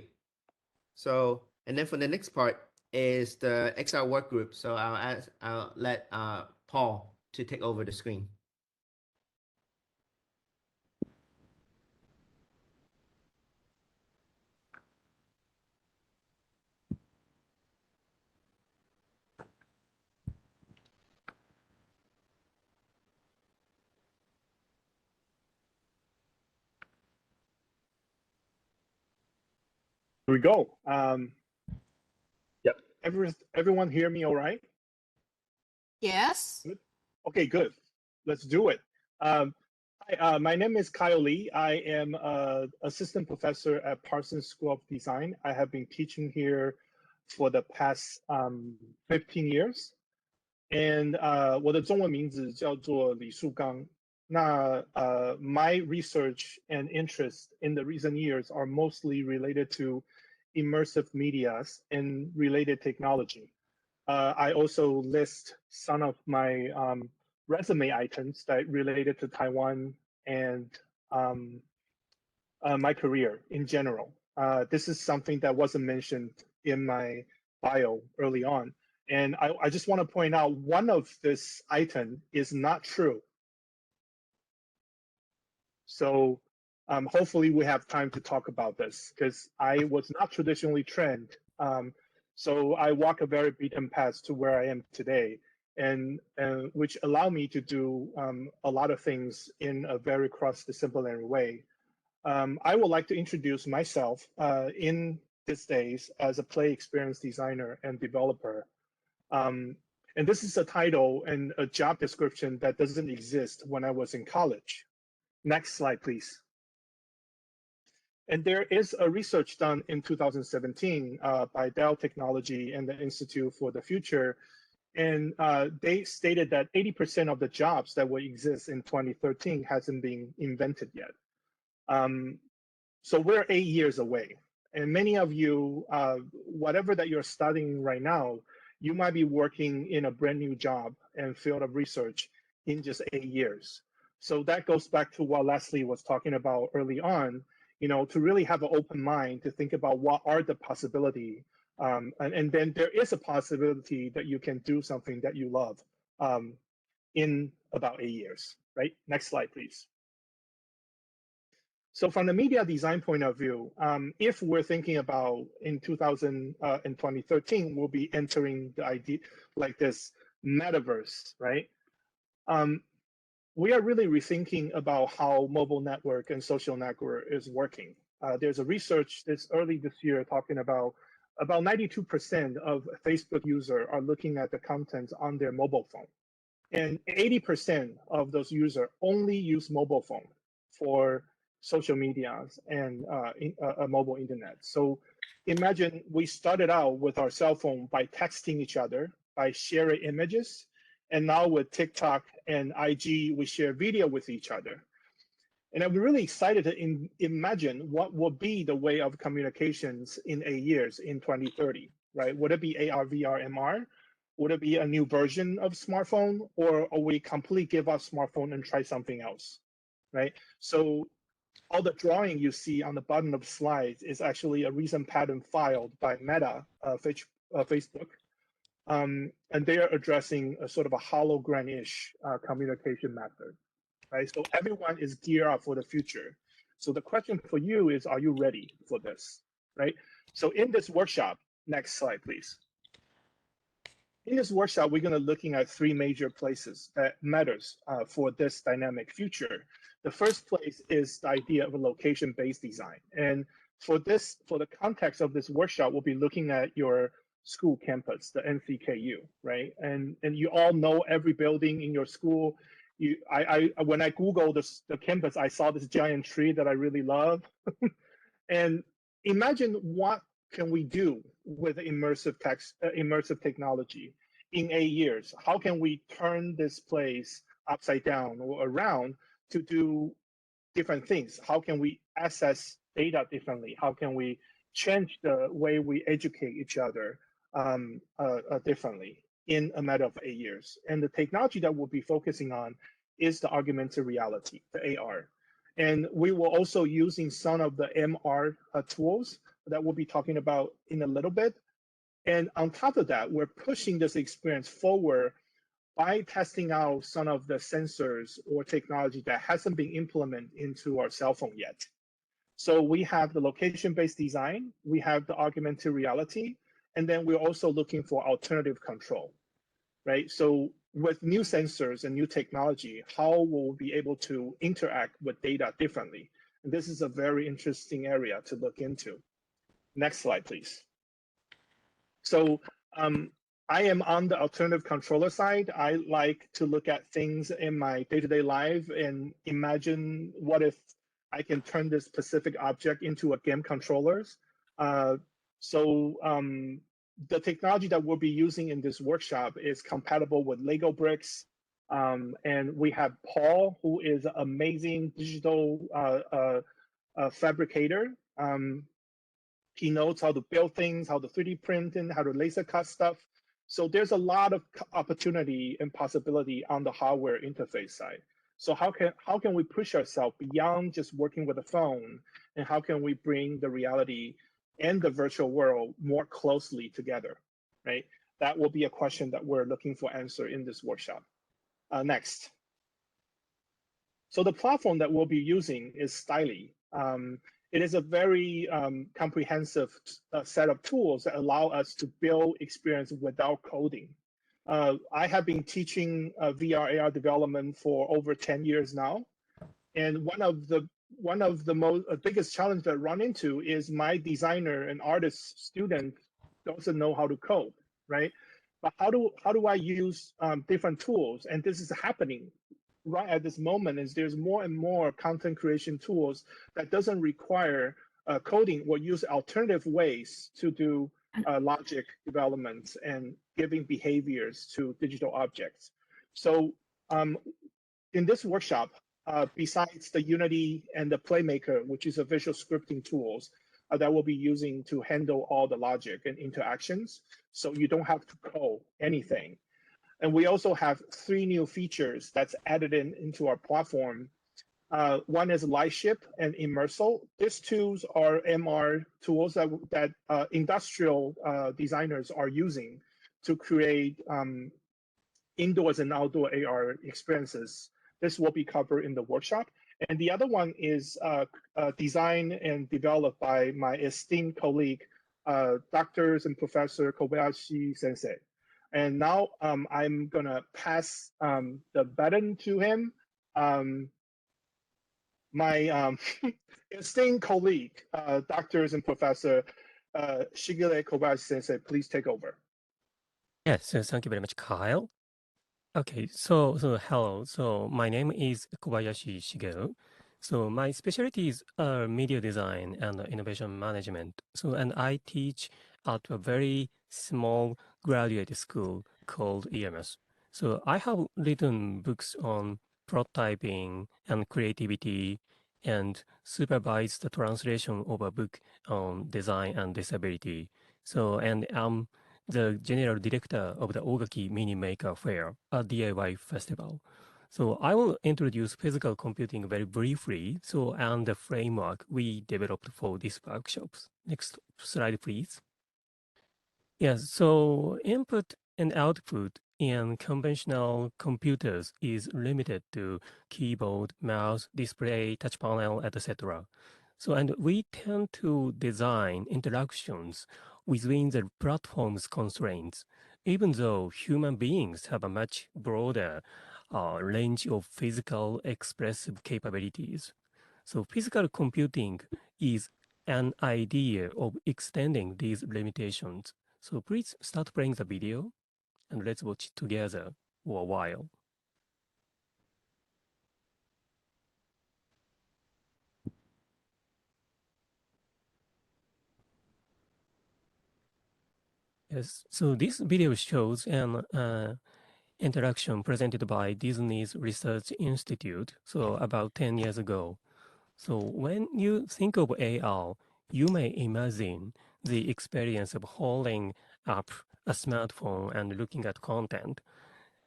So, and then for the next part is the XR work group. So I'll let Paul to take over the screen. Here we go. Yep. Everyone hear me all right? Yes. Good. Okay, good. Let's do it. Hi, my name is Kyle Lee. I am an assistant professor at Parsons School of Design. I have been teaching here for the past 15 years. And 我的中文名字叫做李树刚。那my research and interest in the recent years are mostly related to immersive medias and related technology. I also list some of my resume items that related to Taiwan and my career in general. This is something that wasn't mentioned in my bio early on. And I just want to point out one of this item is not true. So hopefully we have time to talk about this because I was not traditionally trained. So I walk a very beaten path to where I am today, and which allow me to do a lot of things in a very cross-disciplinary way. I would like to introduce myself in these days as a play experience designer and developer. And this is a title and a job description that doesn't exist when I was in college. Next slide, please. And there is a research done in 2017 by Dell Technology and the Institute for the Future. And they stated that 80% of the jobs that will exist in 2013 hasn't been invented yet. So we're 8 years away. And many of you, whatever that you're studying right now, you might be working in a brand new job and field of research in just 8 years. So that goes back to what Leslie was talking about early on, to really have an open mind to think about what are the possibility. And then there is a possibility that you can do something that you love in about 8 years, right? Next slide, please. So from the media design point of view, if we're thinking about in 2013, we'll be entering the idea like this metaverse, right? We are really rethinking about how mobile network and social network is working. There's a research early this year talking about 92% of Facebook users are looking at the content on their mobile phone. And 80% of those users only use mobile phone for social media and a mobile internet. So imagine we started out with our cell phone by texting each other, by sharing images. And now with TikTok and IG, we share video with each other. And I'm really excited to imagine what will be the way of communications in 8 years in 2030, right? Would it be AR, VR, MR? Would it be a new version of smartphone, or we completely give up smartphone and try something else, right? So all the drawing you see on the bottom of the slides is actually a recent patent filed by Meta, Facebook. And they are addressing a sort of a hologram-ish communication method, right? So everyone is geared up for the future. So the question for you is, are you ready for this, right? So in this workshop, next slide, please. In this workshop, we're going to looking at 3 major places that matters for this dynamic future. The first place is the idea of a location-based design. And for the context of this workshop, we'll be looking at your school campus, the NCKU, right? And you all know every building in your school. When I Googled the campus, I saw this giant tree that I really love. And imagine what can we do with immersive technology in 8 years? How can we turn this place upside down or around to do different things. How can we access data differently? How can we change the way we educate each other differently in a matter of 8 years? And the technology that we'll be focusing on is the augmented reality, the AR. And we will also using some of the MR tools that we'll be talking about in a little bit. And on top of that, we're pushing this experience forward by testing out some of the sensors or technology that hasn't been implemented into our cell phone yet. So we have the location-based design, we have the augmented reality, and then we're also looking for alternative control, right? So with new sensors and new technology, how will we be able to interact with data differently? And this is a very interesting area to look into. Next slide, please. So I am on the alternative controller side. I like to look at things in my day-to-day life and imagine what if I can turn this specific object into a game controllers. The technology that we'll be using in this workshop is compatible with Lego bricks. And we have Paul, who is an amazing digital fabricator. He knows how to build things, how to 3D print, and how to laser cut stuff. So there's a lot of opportunity and possibility on the hardware interface side. So how can we push ourselves beyond just working with a phone, and how can we bring the reality and the virtual world more closely together, right? That will be a question that we're looking for answer in this workshop. Next. So the platform that we'll be using is Styly. It is a very comprehensive set of tools that allow us to build experience without coding. I have been teaching VR AR development for over 10 years now, and one of the most biggest challenge that I run into is my designer and artist student doesn't know how to code, right? But how do I use different tools? And this is happening right at this moment. Is there's more and more content creation tools that doesn't require coding or use alternative ways to do logic development and giving behaviors to digital objects. So in this workshop, besides the Unity and the Playmaker, which is a visual scripting tools that we'll be using to handle all the logic and interactions, so you don't have to code anything. And we also have 3 new features that's added into our platform. One is Lightship and Immersal. These tools are MR tools that industrial designers are using to create indoors and outdoor AR experiences. This will be covered in the workshop. And the other one is designed and developed by my esteemed colleague, Dr. and Professor Kobayashi Sensei. And now I'm gonna pass the baton to him. My esteemed colleague, Doctors and Professor Shigure Kobayashi Sensei, please take over. Yes, so thank you very much, Kyle. Okay, so hello. So my name is Kobayashi Shigeru. So my specialty is media design and innovation management. So and I teach at a very small graduate school called EMS. So I have written books on prototyping and creativity and supervised the translation of a book on design and disability. So and I'm the general director of the Ogaki Mini Maker Fair, a DIY festival. So I will introduce physical computing very briefly, and the framework we developed for these workshops. Next slide, please. Yes, so input and output in conventional computers is limited to keyboard, mouse, display, touch panel, etc. So, and we tend to design interactions within the platform's constraints, even though human beings have a much broader range of physical expressive capabilities. So physical computing is an idea of extending these limitations. So please start playing the video and let's watch it together for a while. Yes, so this video shows an interaction presented by Disney's Research Institute, so about 10 years ago. So when you think of AR, you may imagine the experience of holding up a smartphone and looking at content.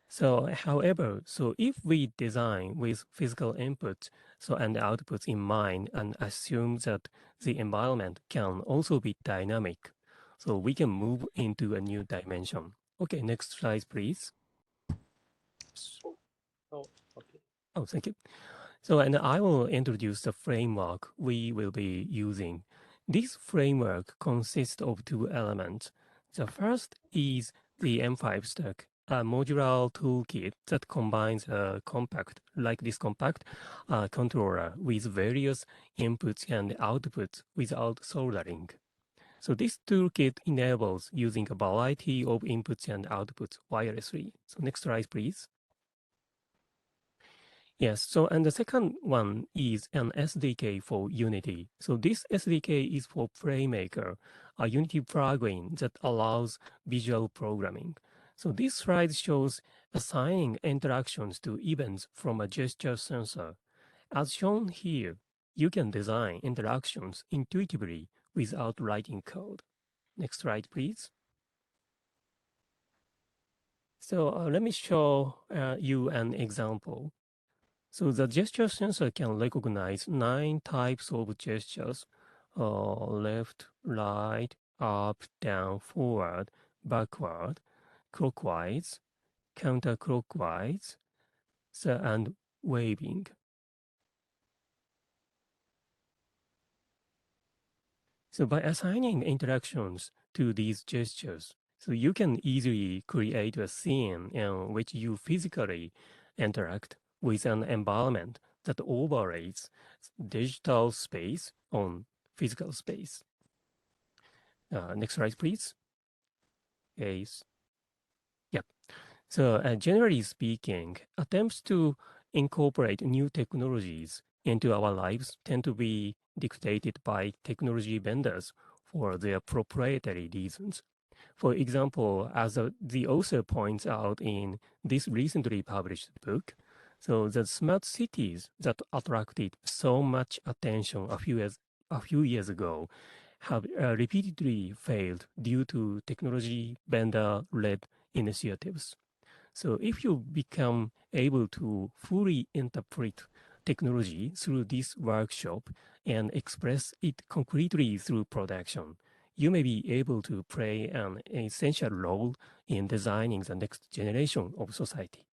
So, however, if we design with physical inputs and outputs in mind and assume that the environment can also be dynamic, so we can move into a new dimension. Okay, next slide, please. Oh, okay. Oh, thank you. So, and I will introduce the framework we will be using. This framework consists of two elements. The first is the M5 stack, a modular toolkit that combines a compact controller with various inputs and outputs without soldering. So this toolkit enables using a variety of inputs and outputs wirelessly. So next slide, please. Yes, so and the second one is an SDK for Unity. So this SDK is for Playmaker, a Unity plugin that allows visual programming. So this slide shows assigning interactions to events from a gesture sensor. As shown here, you can design interactions intuitively without writing code. Next slide, please. So let me show you an example. So the gesture sensor can recognize 9 types of gestures: left, right, up, down, forward, backward, clockwise, counterclockwise, and waving. So by assigning interactions to these gestures, so you can easily create a scene in which you physically interact with an environment that overlays digital space on physical space. Next slide, please. Yes. Yep. So generally speaking, attempts to incorporate new technologies into our lives tend to be dictated by technology vendors for their proprietary reasons. For example, as the author points out in this recently published book, so the smart cities that attracted so much attention a few years ago have repeatedly failed due to technology vendor-led initiatives. So if you become able to fully interpret technology through this workshop and express it concretely through production, you may be able to play an essential role in designing the next generation of society.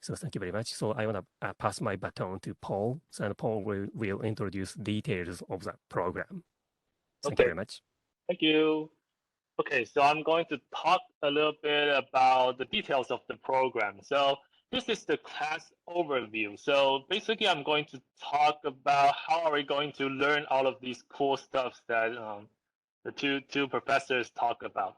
So thank you very much. So I want to pass my baton to Paul, and Paul will introduce details of the program. Thank you very much. Thank you. Okay, so I'm going to talk a little bit about the details of the program. So this is the class overview. So basically, I'm going to talk about how are we going to learn all of these cool stuff that the two professors talk about.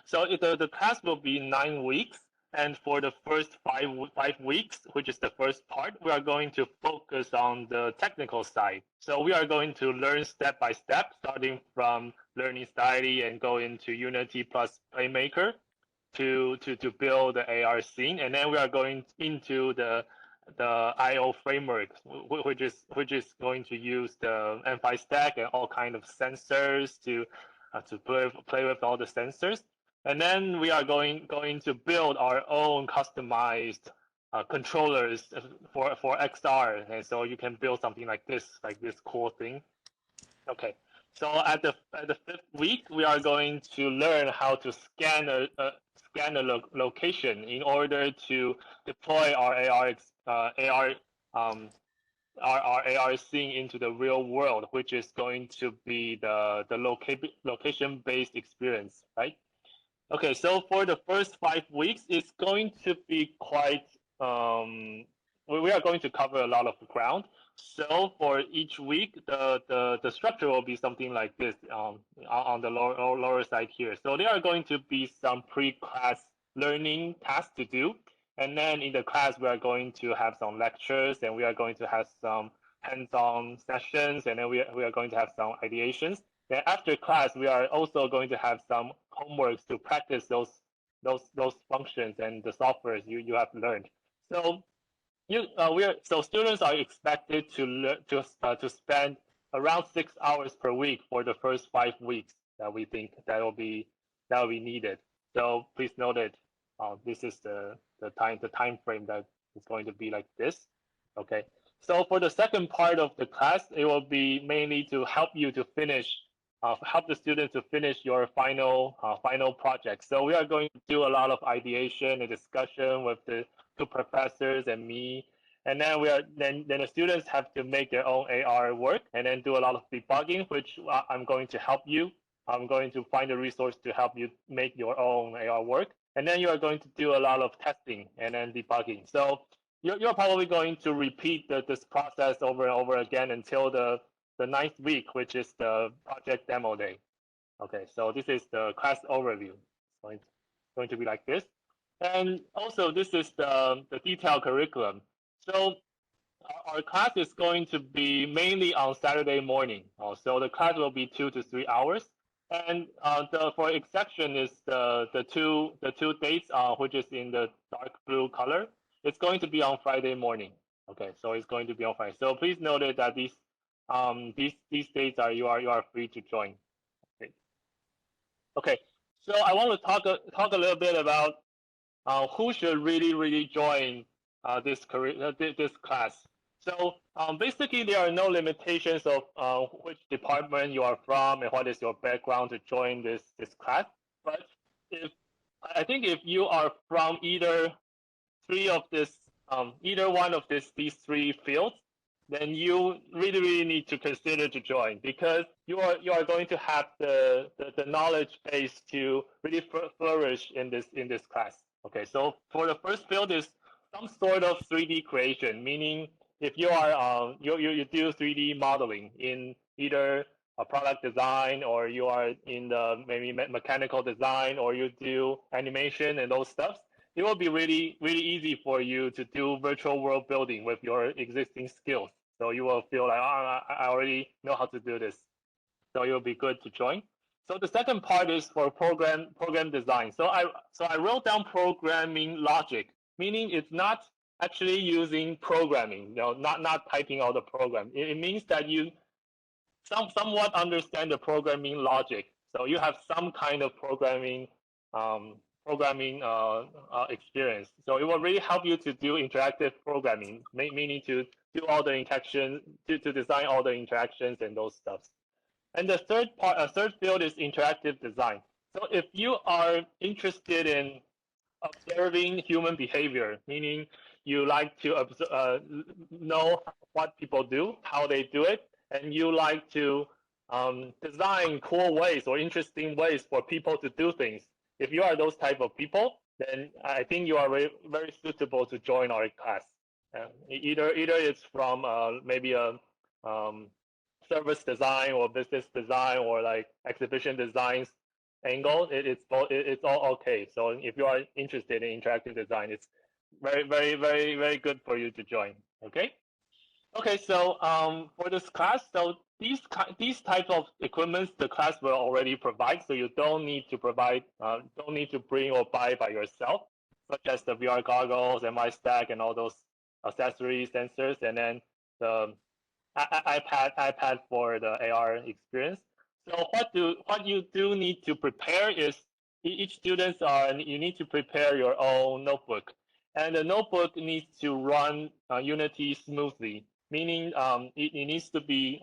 So the class will be 9 weeks. And for the first five weeks, which is the first part, we are going to focus on the technical side. So we are going to learn step by step, starting from learning styling and go into Unity plus Playmaker to build the AR scene. And then we are going into the IO framework, which is going to use the M5 stack and all kind of sensors to play with all the sensors. And then we are going to build our own customized controllers for XR, and so you can build something like this cool thing. Okay, so at the 5th week, we are going to learn how to scan a location in order to deploy our AR scene into the real world, which is going to be the location-based experience, right? Okay, so for the first 5 weeks, it's going to be quite, we are going to cover a lot of ground. So for each week, the structure will be something like this on the lower side here. So there are going to be some pre-class learning tasks to do. And then in the class, we are going to have some lectures, and we are going to have some hands-on sessions, and then we are going to have some ideations. Then after class, we are also going to have some homeworks to practice those functions and the softwares you have learned. So so students are expected to spend around 6 hours per week for the first 5 weeks that we think that will be needed. So please note it. This is the time frame that is going to be like this. Okay. So for the second part of the class, it will be mainly to help you to finish, help the students to finish your final project. So we are going to do a lot of ideation and discussion with the 2 professors and me. And then then the students have to make their own AR work and then do a lot of debugging, which I'm going to help you. I'm going to find a resource to help you make your own AR work. And then you are going to do a lot of testing and then debugging. So you're probably going to repeat this process over and over again until the 9th week, which is the project demo day. Okay, so this is the class overview. It's going to be like this. And also, this is the detailed curriculum. So our class is going to be mainly on Saturday morning. So the class will be 2 to 3 hours. And for exception is the two dates, which is in the dark blue color. It's going to be on Friday morning. Okay, so it's going to be on Friday. So please note that these dates you are free to join. Okay. So I want to talk a little bit about who should really join this class. So basically, there are no limitations of which department you are from and what is your background to join this class. But I think if you are from either one of these 3 fields, then you really need to consider to join, because you are going to have the knowledge base to really flourish in this class. Okay, so for the first field is some sort of 3D creation, meaning if you are you do 3D modeling in either a product design, or you are in the maybe mechanical design, or you do animation and those stuff, it will be really easy for you to do virtual world building with your existing skills. So you will feel like, I already know how to do this. So it will be good to join. So the second part is for program design. So I wrote down programming logic, meaning it's not actually using programming, not typing out the program. It means that you somewhat understand the programming logic. So you have some kind of programming experience. So it will really help you to do interactive programming, meaning to do all the interactions, to design all the interactions and those stuff. And the third field is interactive design. So if you are interested in observing human behavior, meaning you like to know what people do, how they do it, and you like to design cool ways or interesting ways for people to do things. If you are those type of people, then I think you are very suitable to join our class. Either it's from maybe a service design or business design or like exhibition designs angle. It's all okay. So if you are interested in interactive design, it's very good for you to join. Okay. So for this class, so these types of equipments the class will already provide, so you don't need to bring or buy by yourself, such as the VR goggles, MI stack, and all those accessories, sensors, and then the iPad for the AR experience. So what you do need to prepare is each student you need to prepare your own notebook, and the notebook needs to run Unity smoothly. Meaning it needs to be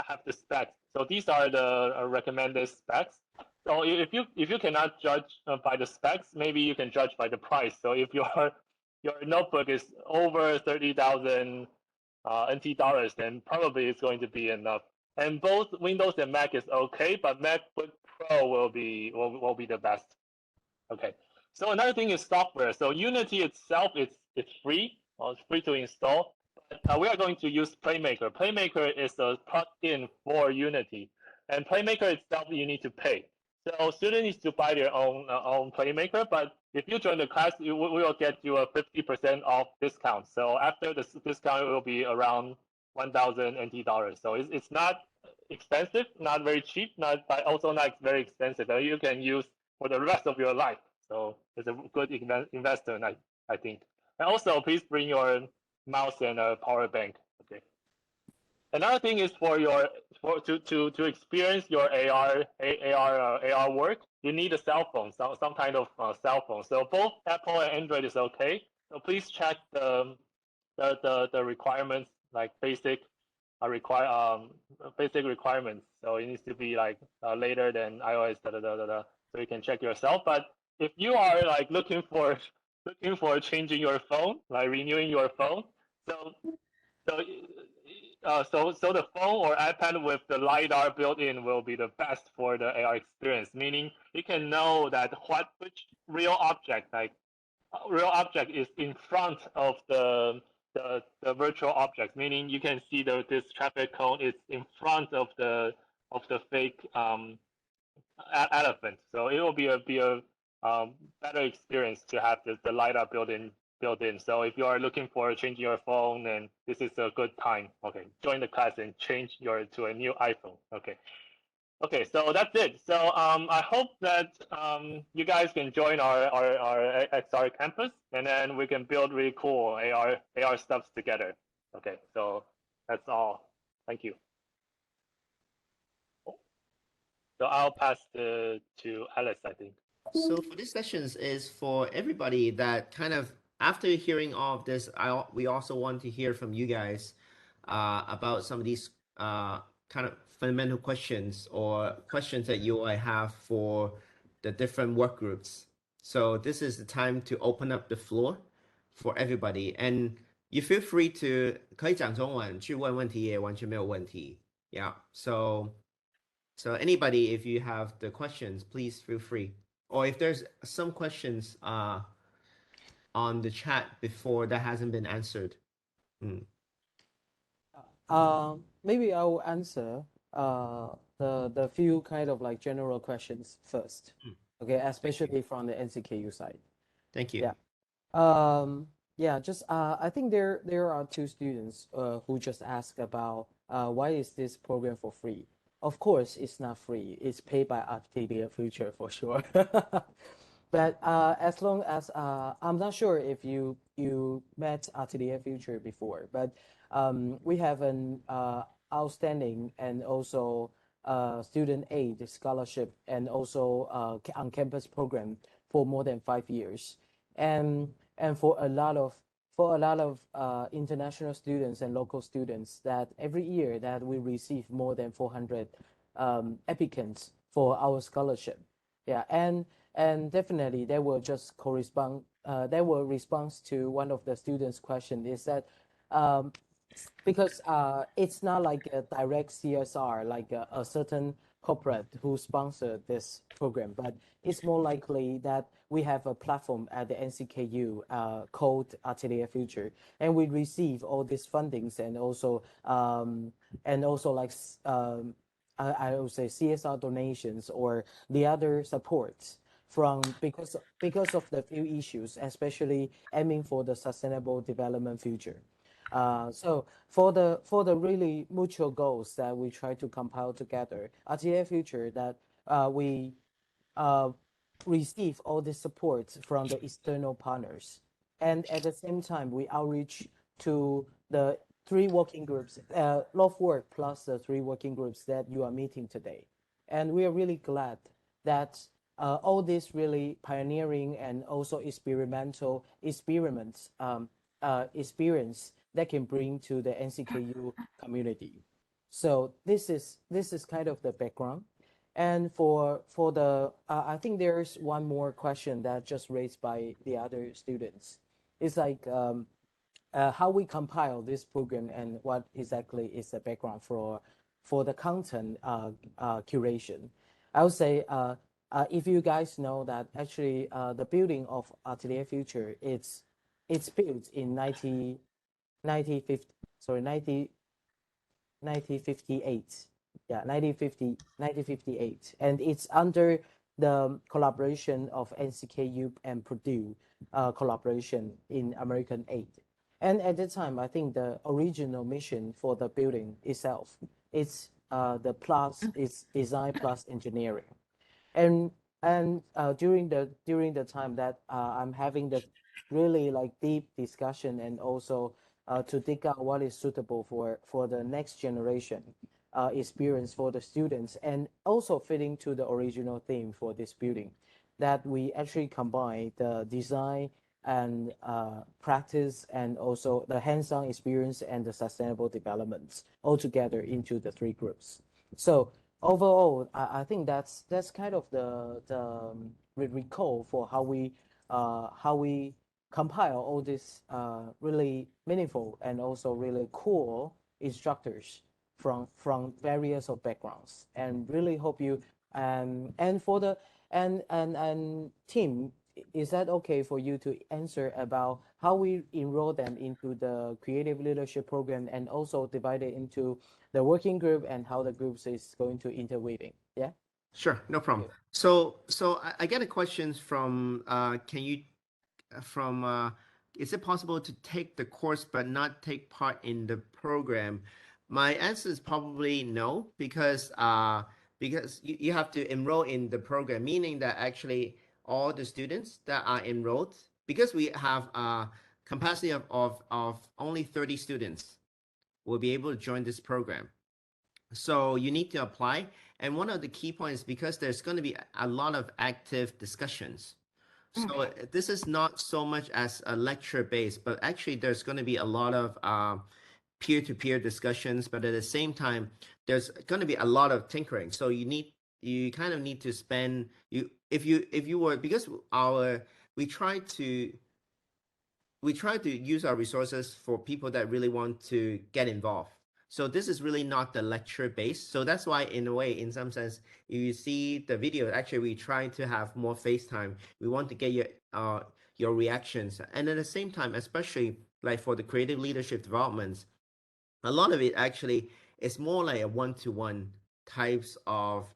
have the specs. So these are the recommended specs. So if you cannot judge by the specs, maybe you can judge by the price. So if your notebook is over 30,000 NT dollars, then probably it's going to be enough. And both Windows and Mac is okay, but MacBook Pro will be the best. Okay. So another thing is software. So Unity itself it's free. It's free to install. We are going to use Playmaker. Playmaker is a plugin for Unity, and Playmaker itself you need to pay. So students need to buy their own Playmaker, but if you join the class, we will get you a 50% off discount. So after the discount, it will be around 1,000 NT dollars. So it's not expensive, not very cheap, but also not very expensive that you can use for the rest of your life. So it's a good investment, I think. And also, please bring your mouse and a power bank. Okay. Another thing is to experience your AR work, you need a cell phone, some kind of cell phone. So both Apple and Android is okay. So please check the requirements, like basic requirements. So it needs to be like later than iOS, so you can check yourself. But if you are like looking for changing your phone, like renewing your phone, so the phone or iPad with the LiDAR built in will be the best for the AR experience. Meaning you can know that which real object is in front of the virtual object. Meaning you can see this traffic cone is in front of the fake elephant. So it will be a better experience to have the LiDAR built in. So if you are looking for changing your phone, then this is a good time. Okay, join the class and change to a new iPhone. Okay, so that's it. So I hope that you guys can join our XR campus, and then we can build really cool AR stuff together. Okay, so that's all. Thank you. So I'll pass to Alice, I think. So for these sessions is for everybody that kind of, after hearing all of this, we also want to hear from you guys about some of these kind of fundamental questions or questions that you might have for the different work groups. So this is the time to open up the floor for everybody, and you feel free to 可以讲中文去问问题也完全没有问题. Yeah. So anybody, if you have the questions, please feel free. Or if there's some questions on the chat before that hasn't been answered. Maybe I will answer the few kind of like general questions first. Okay, especially from the NCKU side. Thank you. Yeah. Just I think there are two students who just asked about why is this program for free? Of course, it's not free. It's paid by atelierfuture for sure. But as long as I'm not sure if you met atelierfuture before, but we have an outstanding and also student aid scholarship and also on-campus program for more than 5 years, and for a lot of international students and local students, that every year that we receive more than 400 applicants for our scholarship. Yeah, and definitely they will just correspond. They will respond to one of the students' question is that because it's not like a direct CSR, like a certain corporate who sponsored this program, but it's more likely that we have a platform at the NCKU called atelierfuture, and we receive all these fundings and also like I would say CSR donations or the other supports from because of the few issues, especially aiming for the sustainable development future. So for the really mutual goals that we try to compile together, atelierfuture, that we receive all the support from the external partners, and at the same time we outreach to the 3 working groups, love work plus the 3 working groups that you are meeting today, and we are really glad that all this really pioneering and also experimental experience that can bring to the NCKU community. So this is kind of the background. And for the I think there's one more question that just raised by the other students. It's like how we compile this program and what exactly is the background for the content curation. I would say if you guys know that actually the building of atelierfuture, it's built in 1958. Yeah, 1958. And it's under the collaboration of NCKU and Purdue collaboration in American aid. And at the time, I think the original mission for the building itself is it's design plus engineering. And And during the time that I'm having the really like deep discussion and also to dig out what is suitable for the next generation experience for the students, and also fitting to the original theme for this building, that we actually combine the design and practice and also the hands-on experience and the sustainable developments all together into the 3 groups. So overall, I think that's kind of the recall for how we compile all these really meaningful and also really cool instructors from various of backgrounds, and really hope you and for the and Tim, is that okay for you to answer about how we enroll them into the creative leadership program and also divide it into the working group and how the groups is going to interweaving? Yeah. Sure, no problem. Okay. So I get a question from is it possible to take the course but not take part in the program? My answer is probably no, because you have to enroll in the program, meaning that actually all the students that are enrolled, because we have a capacity of only 30 students will be able to join this program. So you need to apply. And one of the key points, because there's going to be a lot of active discussions. So this is not so much as a lecture based, but actually there's going to be a lot of peer-to-peer discussions, but at the same time, there's going to be a lot of tinkering. So you kind of need to spend if you were, because we try to use our resources for people that really want to get involved. So this is really not the lecture based. So that's why, in a way, in some sense, you see the video, actually we try to have more FaceTime. We want to get your reactions. And at the same time, especially like for the creative leadership developments, a lot of it actually is more like a one-to-one types of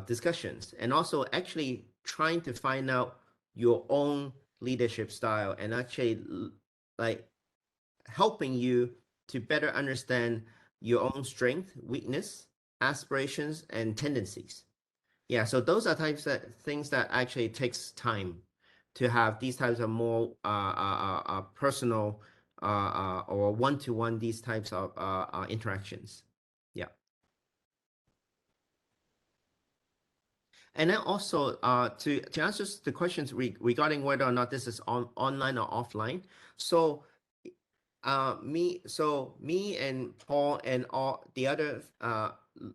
discussions, and also actually trying to find out your own leadership style, and actually like helping you to better understand your own strength, weakness, aspirations, and tendencies. Yeah, so those are types of things that actually takes time to have these types of more personal or one-to-one, these types of interactions. Yeah. And then also to answer the questions regarding whether or not this is online or offline. So me and Paul and all the other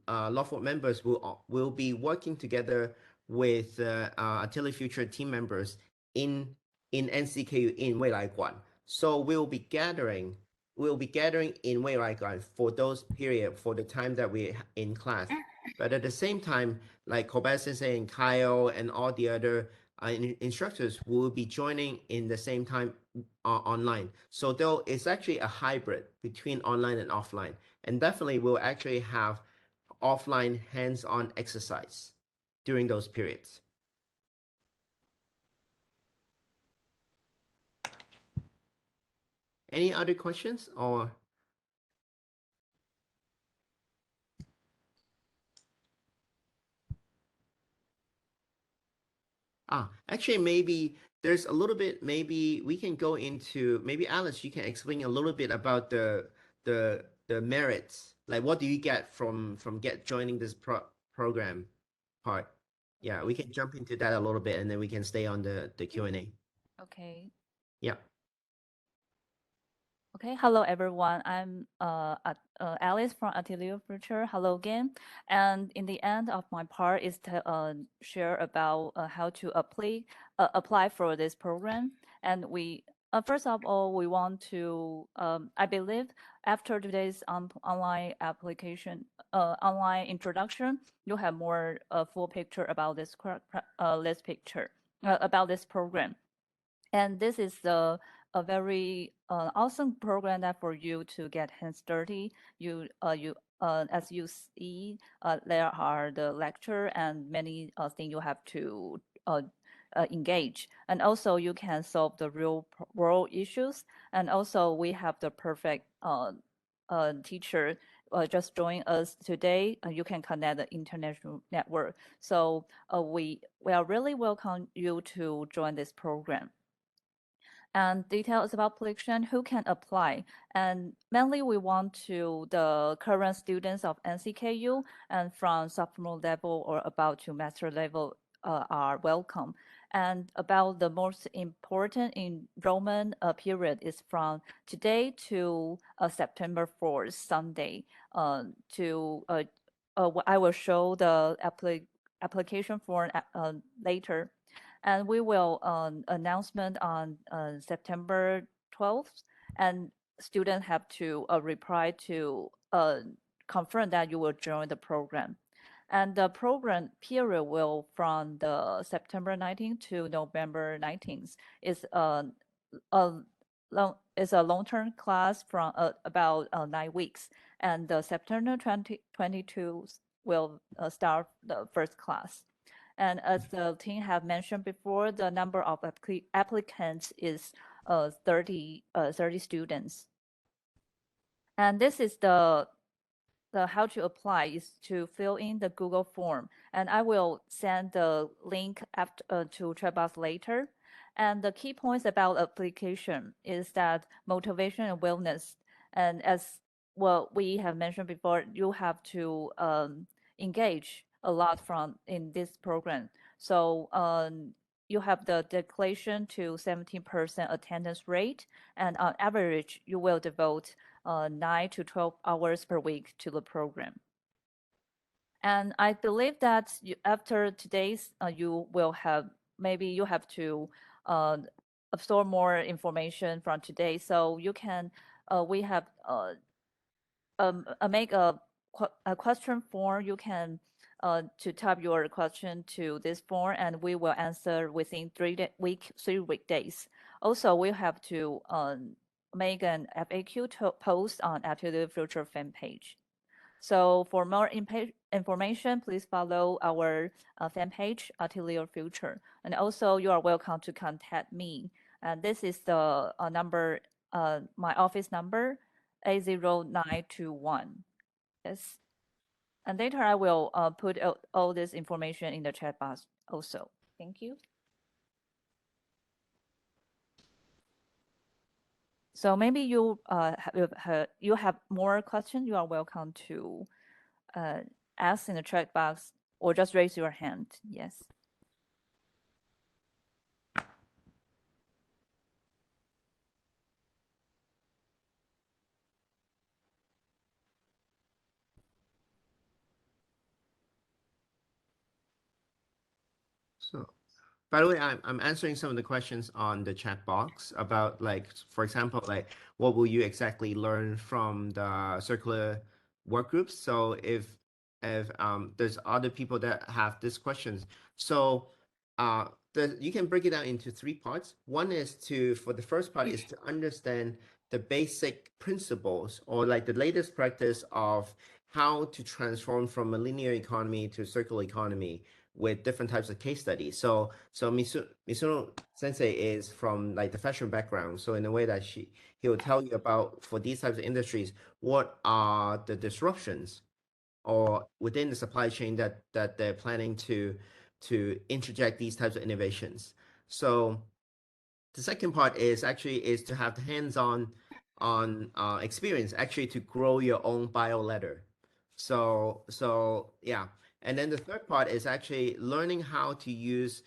Lawful members will be working together with Atelier Future team members in NCKU in 未来馆. So we'll be gathering in 未来馆 for those period, for the time that we're in class. But at the same time, like Kobayashi Sensei and Kyle and all the other instructors will be joining in the same time online. So though it's actually a hybrid between online and offline, and definitely we'll actually have offline hands-on exercise during those periods. Any other questions or? Actually, maybe there's a little bit, maybe we can go into, maybe Alice, you can explain a little bit about the merits. Like, what do you get from joining this program part? Yeah, we can jump into that a little bit, and then we can stay on the Q&A. Okay. Yeah. Okay, hello everyone. I'm Alice from Atelier Future. Hello again. And in the end of my part is to share about how to apply for this program. And we first of all, we want to I believe after today's online application, online introduction, you'll have more full picture about this about this program. And this is a very awesome program that for you to get hands dirty. As you see, there are the lecture and many things you have to engage, and also you can solve the real world issues. And also we have the perfect teacher just join us today, you can connect the international network. So we are really welcome you to join this program. And details about application, who can apply. And mainly we want to the current students of NCKU and from sophomore level or about to master level are welcome. And about the most important enrollment period is from today to September 4th, Sunday. I will show the application form later. And we will announcement on September 12th, and students have to reply to confirm that you will join the program. And the program period will from the September 19th to November 19th. It's a long-term class from about 9 weeks, and the September 2022 will start the first class. And as the team have mentioned before, the number of applicants is 30 students. And this is the how to apply is to fill in the Google form. And I will send the link after, to chat box later. And the key points about application is that motivation and wellness. And as what we have mentioned before, you have to engage a lot in this program. So you have the declaration to 17% attendance rate, and on average, you will devote 9 to 12 hours per week to the program. And I believe that after today's, you will have, maybe you have to absorb more information from today. So you can, we have make a question form. You can to type your question to this form, and we will answer within 3 weekdays. Also, we have to make an FAQ post on Atelier Future fan page. So for more information, please follow our fan page, Atelier Future. And also, you are welcome to contact me. And this is the number, my office number, 80921. Yes. And later I will put all this information in the chat box also. Thank you. So maybe you have more questions. You are welcome to ask in the chat box or just raise your hand. Yes. So, by the way, I'm answering some of the questions on the chat box about, like, for example, like, what will you exactly learn from the circular work groups? So if there's other people that have these questions, so you can break it down into 3 parts. One is for the first part is to understand the basic principles or like the latest practice of how to transform from a linear economy to circular economy with different types of case studies. So Mizuno Sensei is from like the fashion background. So in a way that he will tell you about, for these types of industries, what are the disruptions or within the supply chain that they're planning to interject these types of innovations. So the second part is to have the hands-on experience actually to grow your own bio ladder. So yeah. And then the third part is actually learning how to use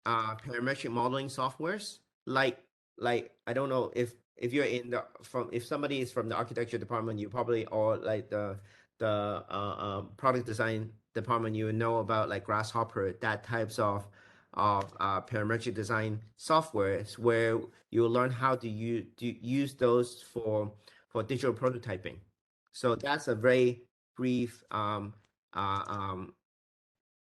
parametric modeling softwares. Like I don't know if you're if somebody is from the architecture department, you probably, or like the product design department, you know about like Grasshopper, that types of parametric design softwares where you will learn how to use those for digital prototyping. So that's a very brief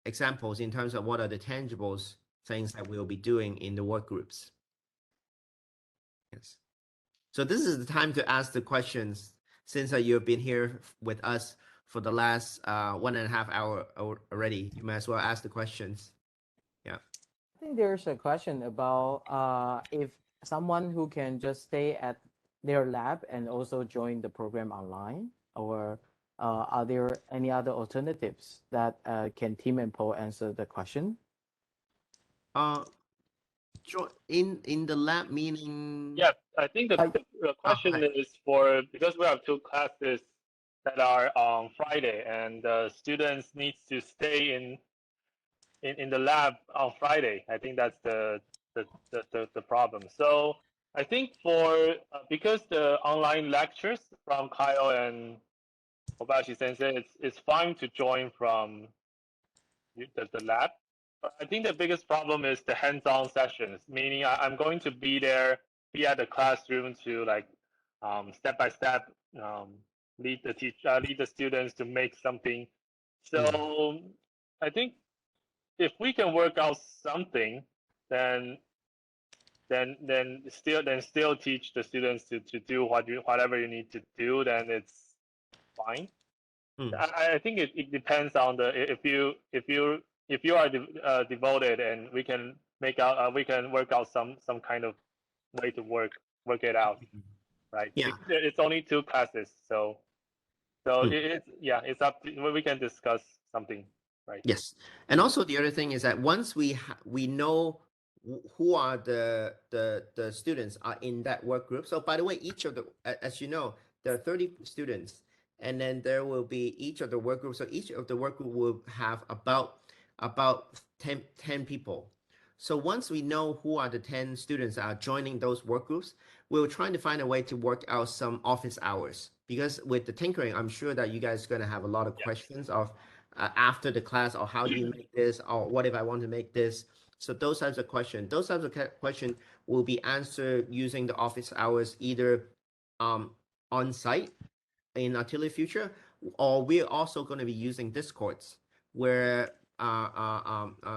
examples in terms of what are the tangibles things that we'll be doing in the work groups. Yes. So this is the time to ask the questions, since you've been here with us for the last 1.5 hours already. You might as well ask the questions. Yeah. I think there's a question about if someone who can just stay at their lab and also join the program online, or Are there any other alternatives that can Tim and Paul answer the question? In the lab, meaning? Yeah, I think the question is because we have 2 classes that are on Friday, and the students need to stay in the lab on Friday. I think that's the problem. So I think because the online lectures from Kyle and Kobayashi Sensei, it's fine to join from the lab. But I think the biggest problem is the hands-on sessions, meaning I'm going to be there, be at the classroom to like step by step lead the students to make something. So I think if we can work out something, then still teach the students to do whatever you need to do, then it's fine. I think it depends on if you are devoted, and we can work out some kind of way to work it out, right? Yeah. It's only 2 classes, so it's up to, we can discuss something, right? Yes, and also the other thing is that once we know who are the students are in that work group. So by the way, each of the, as you know, there are 30 students, and then there will be each of the work groups. So each of the work group will have about 10 people. So once we know who are the 10 students that are joining those work groups, we're trying to find a way to work out some office hours, because with the tinkering, I'm sure that you guys are going to have a lot of questions of after the class, or how do you make this, or what if I want to make this. So those types of questions will be answered using the office hours, either on site in Atelier Future, or we're also going to be using Discords, where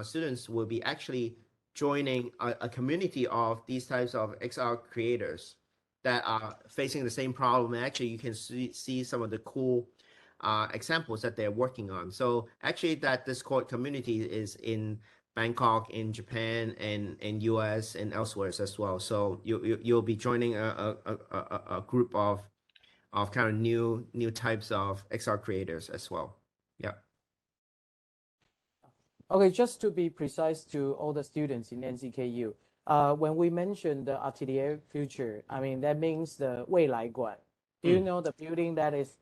students will be actually joining a community of these types of XR creators that are facing the same problem. And actually, you can see some of the cool examples that they're working on. So actually, that Discord community is in Bangkok, in Japan, and in US and elsewhere as well. So you'll be joining a group of kind of new types of XR creators as well. Yeah. Okay, just to be precise to all the students in NCKU, when we mentioned the Atelier Future, I mean, that means the 未来馆. Do you know the building that is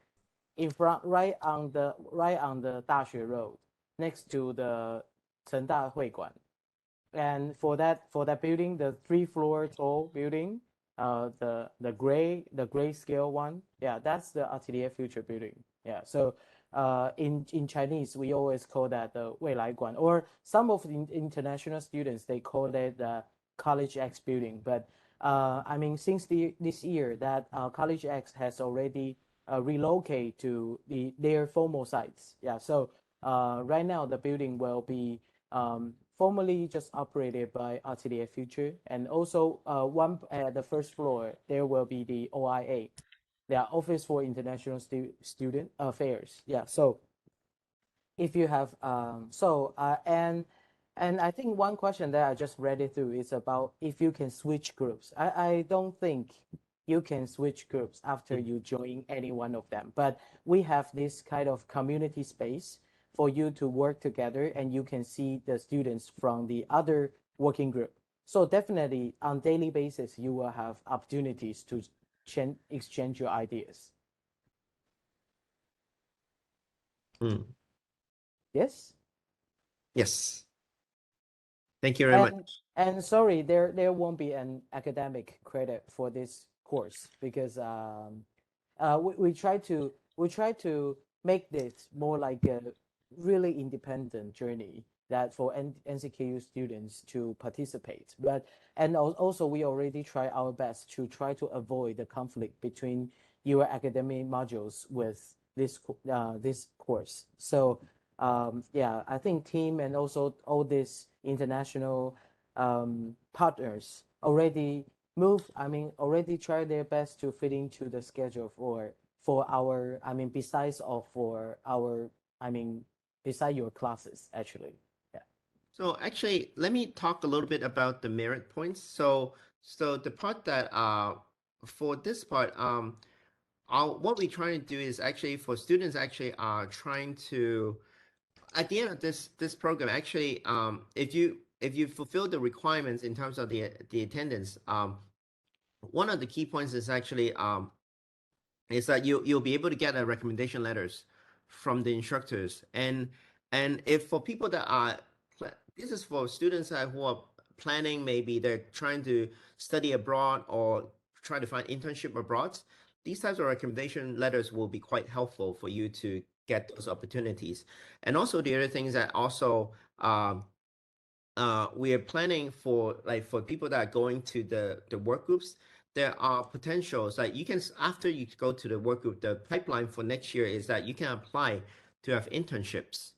in front, right on the Daxue Road, next to the 成大会馆? And for that building, the 3-floor tall building, the gray scale one, yeah, that's the Atelier Future building. Yeah, so in Chinese, we always call that the 未来馆, or some of the international students, they call it the College X building. But I mean, since this year, that College X has already relocate to their formal sites. Yeah, so right now the building will be formally just operated by Atelier Future, and also one at the first floor there will be the OIA, the Office for International Student Affairs. Yeah, so if you have and I think one question that I just read it through is about if you can switch groups. I don't think you can switch groups after you join any one of them, but we have this kind of community space for you to work together, and you can see the students from the other working group. So definitely on daily basis, you will have opportunities to exchange your ideas. Yes? Yes. Thank you very much. And sorry, there won't be an academic credit for this course, because we try to make this more like a really independent journey that for NCKU students to participate. And also we already try our best to try to avoid the conflict between your academic modules with this course. So yeah, I think team and also all these international partners already already try their best to fit into the schedule for our, besides your classes, actually. Yeah. So actually, let me talk a little bit about the merit points. So the part that for this part, what we're trying to do is actually for students actually are trying to, at the end of this program, actually, if you fulfill the requirements in terms of the attendance, one of the key points is actually is that you'll be able to get recommendation letters from the instructors, and if for people that are, this is for students who are planning, maybe they're trying to study abroad or try to find internship abroad, these types of recommendation letters will be quite helpful for you to get those opportunities. And also the other thing is that also we are planning for, like, for people that are going to the work groups, there are potentials like you can, after you go to the work group, the pipeline for next year is that you can apply to have internships,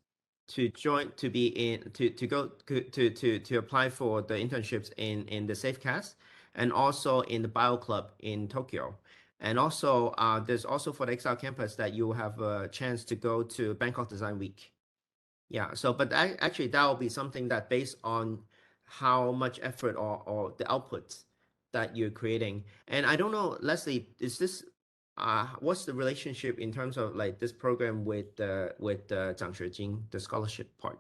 to join, to be in, to go to apply for the internships in the Safecast, and also in the Bio Club in Tokyo. And also there's also for the XR campus that you have a chance to go to Bangkok Design Week. Yeah, so but actually that will be something that based on how much effort or the outputs that you're creating. And I don't know, Leslie, is this what's the relationship in terms of like this program with the Zhang Xuejing, the scholarship part?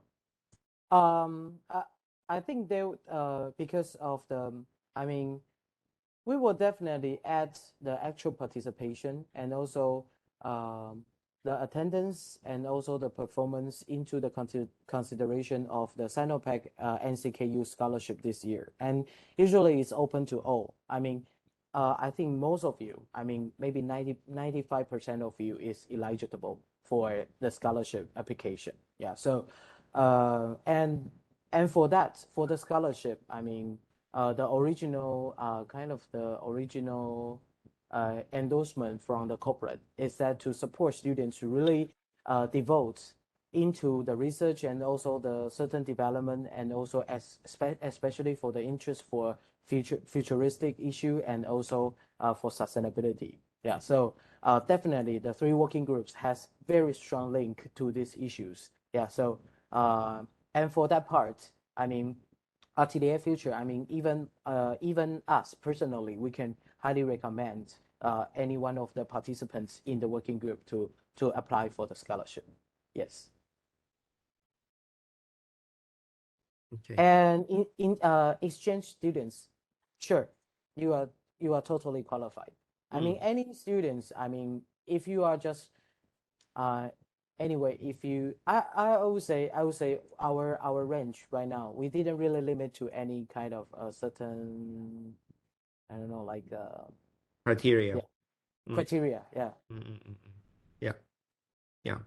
I think they because of the, I mean, we will definitely add the actual participation and also the attendance and also the performance into the consideration of the Sinopec NCKU scholarship this year. And usually it's open to all. I mean, I think most of you, I mean, maybe 95% of you is eligible for the scholarship application. Yeah. So, and for that, for the scholarship, I mean, the original kind of the original endorsement from the corporate is that to support students to really devote into the research and also the certain development, and also especially for the interest for futuristic issue and also for sustainability. Yeah, so definitely the 3 working groups has very strong link to these issues. Yeah, so and for that part, I mean, Atelier Future, I mean, even us personally, we can highly recommend any one of the participants in the working group to apply for the scholarship. Yes. Okay. And in exchange students, sure, you are totally qualified. I mean, any students, I mean, if you are just anyway, if you, I would say our range right now, we didn't really limit to any kind of certain, I don't know, like criteria. Yeah. Criteria, yeah. Yeah, yeah,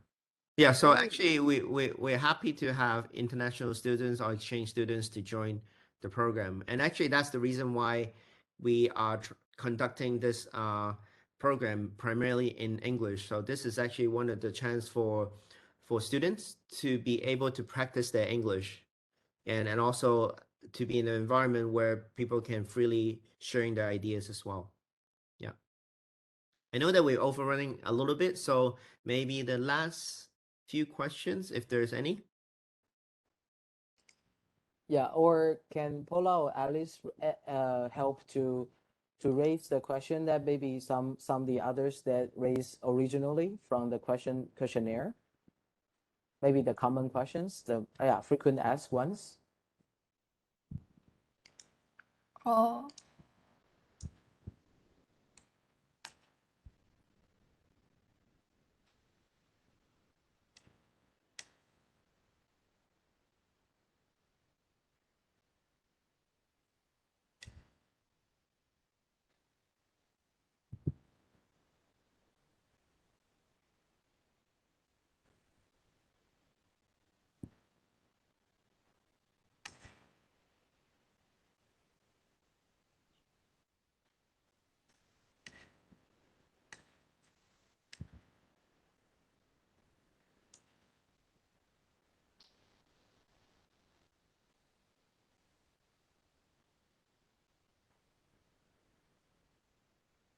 yeah. So actually, we're happy to have international students or exchange students to join the program, and actually that's the reason why we are conducting this program primarily in English. So this is actually one of the chance for students to be able to practice their English, and also to be in an environment where people can freely sharing their ideas as well. Yeah. I know that we're overrunning a little bit, so maybe the last few questions, if there's any. Yeah, or can Paula or Alice help to raise the question that maybe some of the others that raised originally from the questionnaire? Maybe the common questions, the frequent asked ones.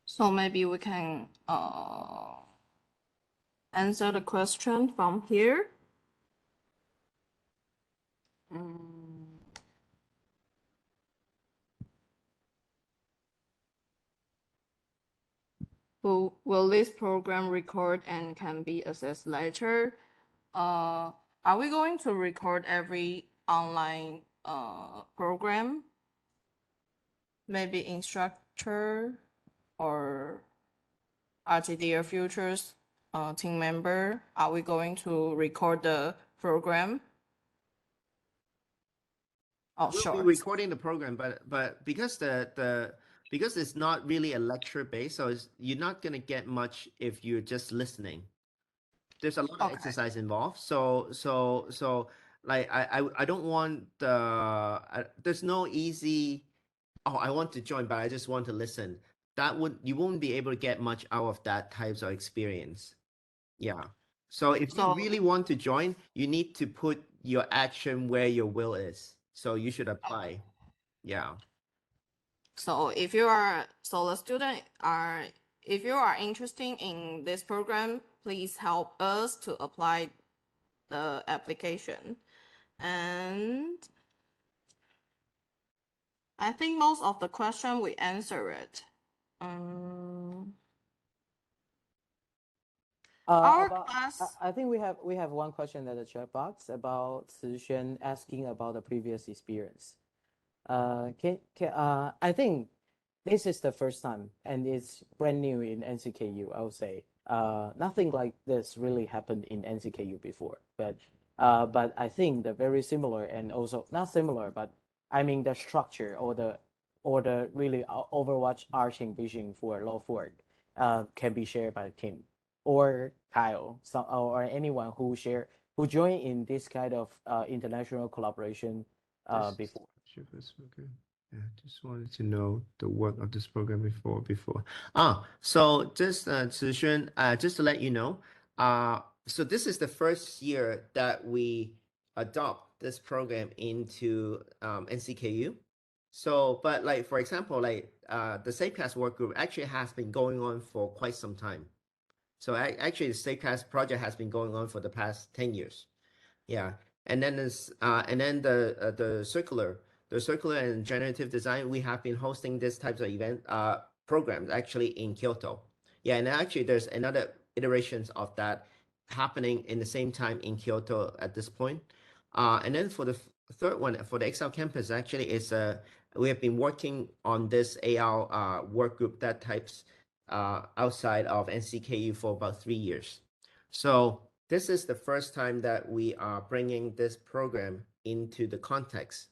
So maybe we can answer the question from here. Will this program record and can be accessed later? Are we going to record every online program? Maybe in Structure or Atelier Futures team member? Are we going to record the program? Oh, We'll sure. be recording the program, but because because it's not really a lecture based, so you're not gonna get much if you're just listening. There's a lot of exercise involved, so like I don't want there's no easy. Oh, I want to join, but I just want to listen. You won't be able to get much out of that types of experience. Yeah. So if you really want to join, you need to put your action where your will is. So you should apply. Yeah. So if you are the student if you are interested in this program, please help us to apply the application. And I think most of the question we answered. Our class. I think we have one question at the chat box about Cixuan asking about the previous experience. I think this is the first time and it's brand new in NCKU, I would say. Nothing like this really happened in NCKU before, but I think they're very similar and also not similar, but I mean the structure or the really overarching vision for Law Forward can be shared by the team or Kyle, or anyone who joined in this kind of international collaboration before. Okay. Yeah, just wanted to know the work of this program before. So just Cixuan, just to let you know, so this is the first year that we adopt this program into NCKU. So, but like for example, like the Safecast work group actually has been going on for quite some time. So actually, the Safecast project has been going on for the past 10 years. Yeah, and then the circular and generative design, we have been hosting this types of event programs actually in Kyoto. Yeah, and actually there's another iterations of that happening in the same time in Kyoto at this point. And then for the third one, for the XL campus, actually is we have been working on this AR work group that types outside of NCKU for about 3 years. So this is the first time that we are bringing this program into the context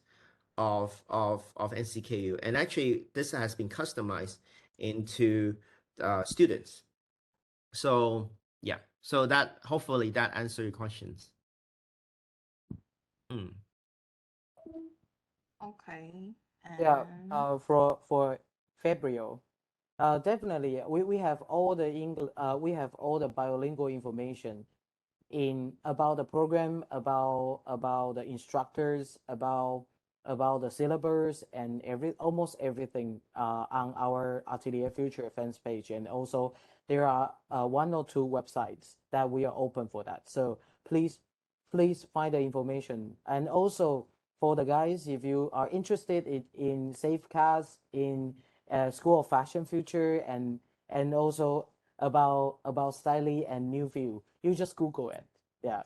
of NCKU, and actually this has been customized into students. So yeah, so that hopefully that answers your questions. Okay. Yeah. For February, definitely we have all the bilingual information about the program, about the instructors, about the syllabus, and almost everything on our Atelier Future fans page. And also there are 1 or 2 websites that we are open for that. So please find the information. And also for the guys, if you are interested in Safecast, in School of Fashion Future, and also about styling and new view, you just Google it. Yeah,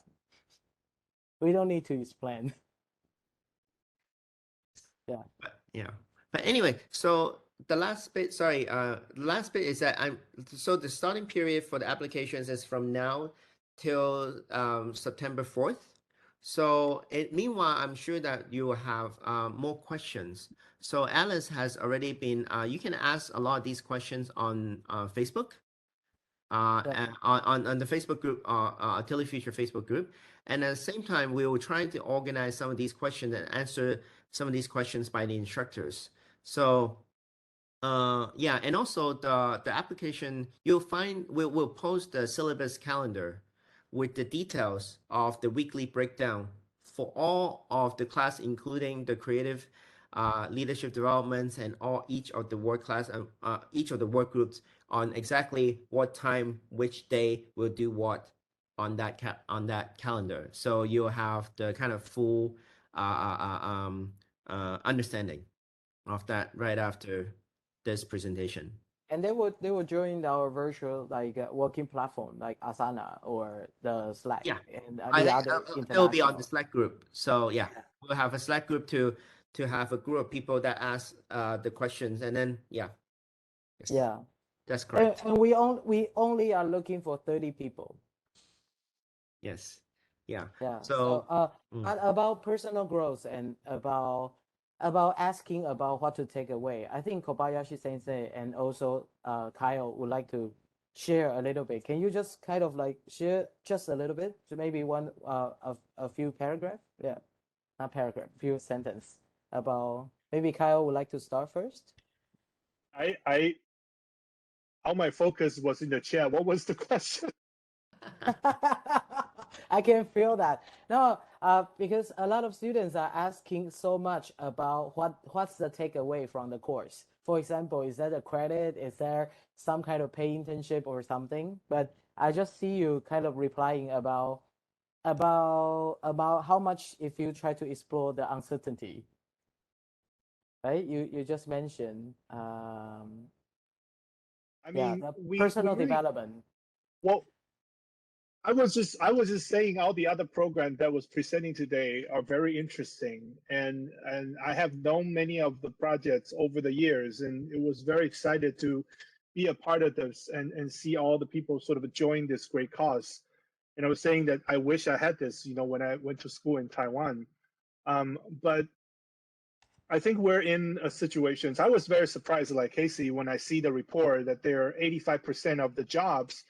we don't need to explain. Yeah, but anyway, so the last bit, sorry, the last bit is that so the starting period for the applications is from now till September 4th. So meanwhile, I'm sure that you will have more questions. So Alice has already been, you can ask a lot of these questions on Facebook, and on the Facebook group, Atelier Future Facebook group. And at the same time, we will try to organize some of these questions and answer some of these questions by the instructors. So yeah, and also the application, we'll post the syllabus calendar with the details of the weekly breakdown for all of the class, including the creative leadership developments and each of the work groups on exactly what time, which day we'll do what on that calendar. So you'll have the kind of full understanding of that right after this presentation. And they will join our virtual like working platform like Asana or the Slack. Yeah. And I the think other it'll be on the international. Slack group. So yeah, we'll have a Slack group to have a group of people that ask the questions, and then yeah. Yes, Yeah, that's correct. and we only are looking for 30 people. Yes. Yeah. Yeah. So And about personal growth and about asking about what to take away, I think Kobayashi Sensei and also Kyle would like to share a little bit. Can you just kind of like share just a little bit, so maybe one a few paragraph? Yeah, not paragraph, few sentence about. Maybe Kyle would like to start first. All my focus was in the chat. What was the question? I can feel that. No, because a lot of students are asking so much about what's the takeaway from the course. For example, is that a credit? Is there some kind of pay internship or something? But I just see you kind of replying about how much if you try to explore the uncertainty. Right? You just mentioned I mean, personal we really, development. well, I was just saying all the other programs that was presenting today are very interesting, and I have known many of the projects over the years, and it was very excited to be a part of this and see all the people sort of join this great cause. And I was saying that I wish I had this, when I went to school in Taiwan. But I think we're in a situation. So I was very surprised, like Casey, when I see the report that there are 85% of the jobs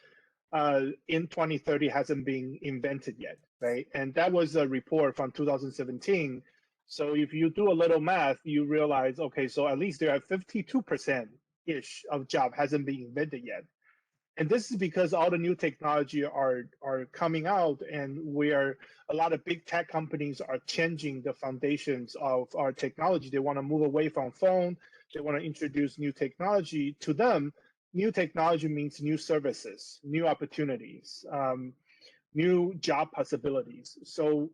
in 2030 hasn't been invented yet, right? And that was a report from 2017. So if you do a little math, you realize, okay, so at least there are 52%-ish of job hasn't been invented yet. And this is because all the new technology are coming out, and a lot of big tech companies are changing the foundations of our technology. They want to move away from phone. They want to introduce new technology. To them, new technology means new services, new opportunities, new job possibilities. So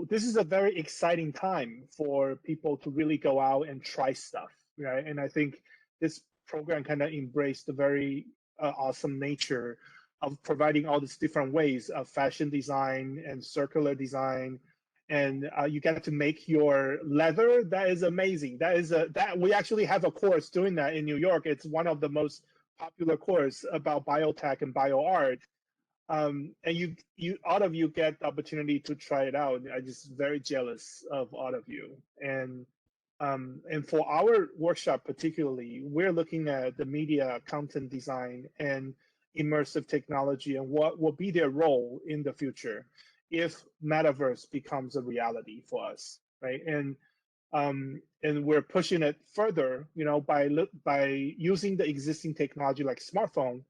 this is a very exciting time for people to really go out and try stuff, right? And I think this program kind of embraced the very awesome nature of providing all these different ways of fashion design and circular design, and you get to make your leather. That is amazing. That we actually have a course doing that in New York. It's one of the most popular course about biotech and bioart. And you all of you get the opportunity to try it out. I'm just very jealous of all of you. And for our workshop particularly, we're looking at the media content design and immersive technology and what will be their role in the future if metaverse becomes a reality for us, right? And we're pushing it further, by using the existing technology like smartphone,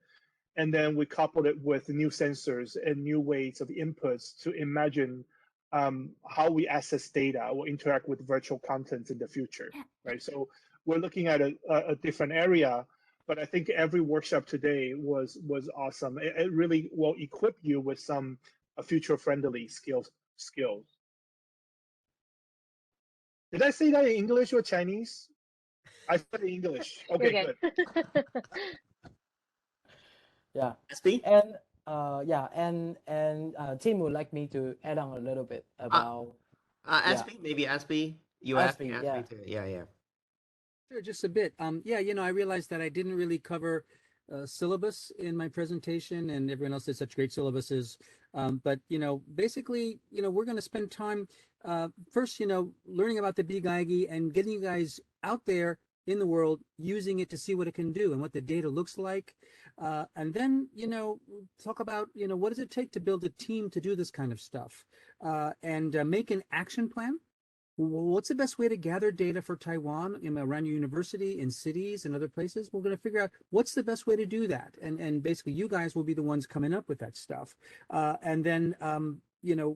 and then we coupled it with new sensors and new ways of inputs to imagine how we access data or interact with virtual content in the future, right? So we're looking at a different area, but I think every workshop today was awesome. It really will equip you with some future-friendly skills. Did I say that in English or Chinese? I said in English. Okay, good. Yeah. SB? And Tim would like me to add on a little bit about SB, maybe SB. You asked me, yeah. SB too. Yeah. Sure, just a bit. I realized that I didn't really cover syllabus in my presentation, and everyone else did such great syllabuses. But basically, we're going to spend time first, learning about the BGAIGI and getting you guys out there in the world, using it to see what it can do and what the data looks like. And then, talk about, what does it take to build a team to do this kind of stuff, and make an action plan. What's the best way to gather data for Taiwan around your university, in cities and other places? We're going to figure out what's the best way to do that. And basically you guys will be the ones coming up with that stuff. And then,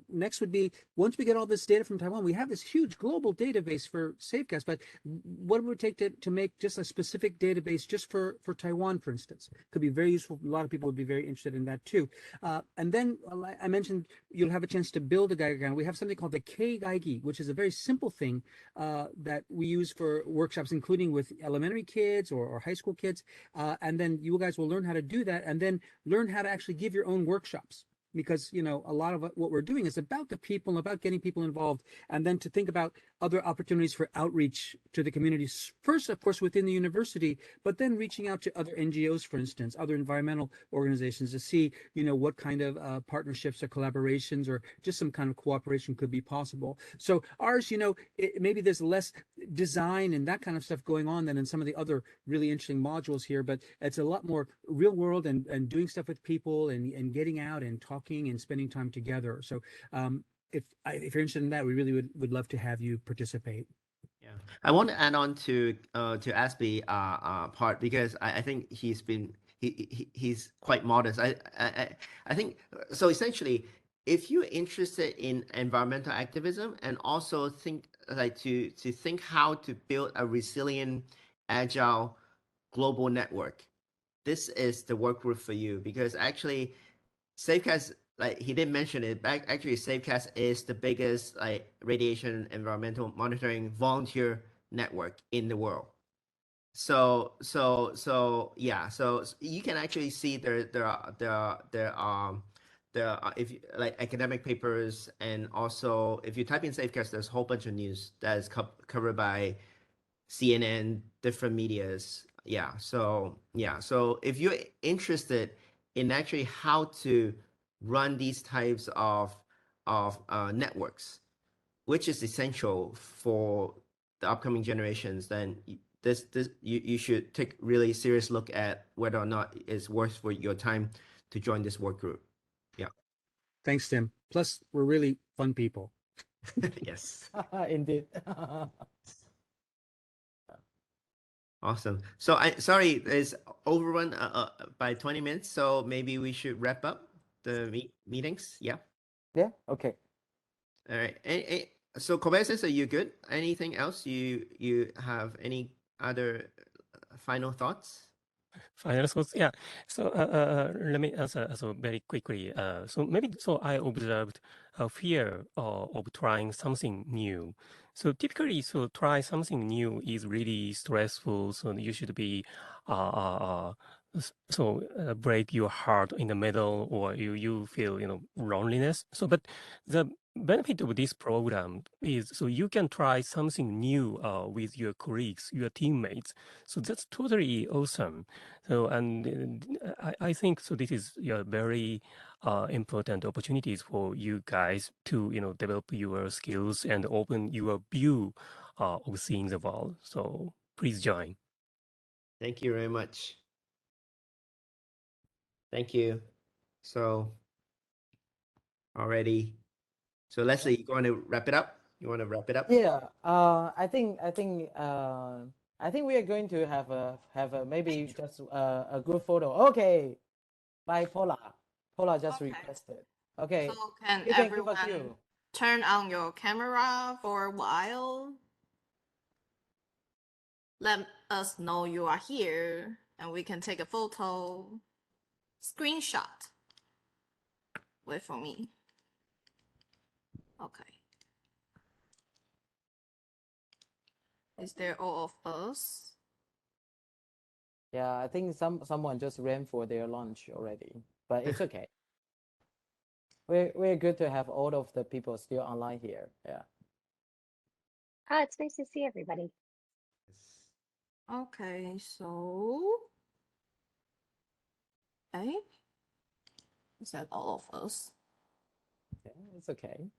next would be, once we get all this data from Taiwan, we have this huge global database for Safecast, but what would it take to make just a specific database just for Taiwan, for instance? Could be very useful. A lot of people would be very interested in that too. And then I mentioned you'll have a chance to build a Geiger. We have something called the K-Geigi, which is a very simple thing that we use for workshops, including with elementary kids or high school kids. And then you guys will learn how to do that and then learn how to actually give your own workshops. Because, a lot of what we're doing is about the people, about getting people involved, and then to think about other opportunities for outreach to the communities. First, of course, within the university, but then reaching out to other NGOs, for instance, other environmental organizations to see, what kind of partnerships or collaborations or just some kind of cooperation could be possible. So ours, maybe there's less design and that kind of stuff going on than in some of the other really interesting modules here, but it's a lot more real world and doing stuff with people and getting out and talking and spending time together. So if you're interested in that, we really would love to have you participate. Yeah, I want to add on to Asby part, because I think he's quite modest. I think so. Essentially, if you're interested in environmental activism and also think to think how to build a resilient, agile, global network, this is the work group for you, because actually Safecast, he didn't mention it, but actually Safecast is the biggest radiation environmental monitoring volunteer network in the world. So yeah, so you can actually see there are if you, academic papers, and also if you type in Safecast, there's a whole bunch of news that is covered by CNN, different medias. Yeah, so if you're interested in actually how to run these types of networks, which is essential for the upcoming generations, then you should take really serious look at whether or not it's worth for your time to join this work group. Yeah. Thanks, Tim. Plus, we're really fun people. Yes. Indeed. Awesome. So sorry, it's overrun by 20 minutes, so maybe we should wrap up the meetings. Yeah. Yeah. Okay. All right. So Kobayashi, are you good? Anything else? You have any other final thoughts? Final thoughts, yeah. So let me answer very quickly. So I observed a fear of trying something new. So typically, try something new is really stressful. So you should be break your heart in the middle, or you feel loneliness. But the benefit of this program is you can try something new with your colleagues, your teammates. So that's totally awesome. So I think this is a very important opportunities for you guys to develop your skills and open your view of seeing the world. So please join. Thank you very much. Thank you. So already. So Leslie, you want to wrap it up? You want to wrap it up? Yeah. I think we are going to have a maybe just a good photo. Okay. By Paula. Paula just requested. Okay. So can You can give everyone a cue. turn on your camera for a while? Let us know you are here and we can take a photo. Screenshot. Wait for me. Okay. Is there all of us? Yeah, I think someone just ran for their lunch already, but it's okay. We're good to have all of the people still online here. Yeah. It's nice to see everybody. Okay, so okay. Is that all of us? Yeah, it's okay.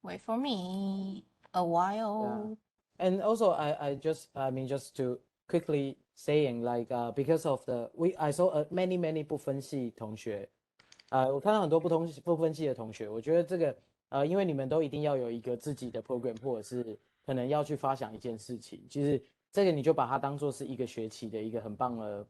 Wait for me a while. Yeah. And also I mean just to quickly saying because of I saw many 不分系同学，我看到很多不分系的同学，我觉得这个因为你们都一定要有一个自己的 program， 或者是可能要去发想一件事情，其实这个你就把它当做是一个学期的一个很棒的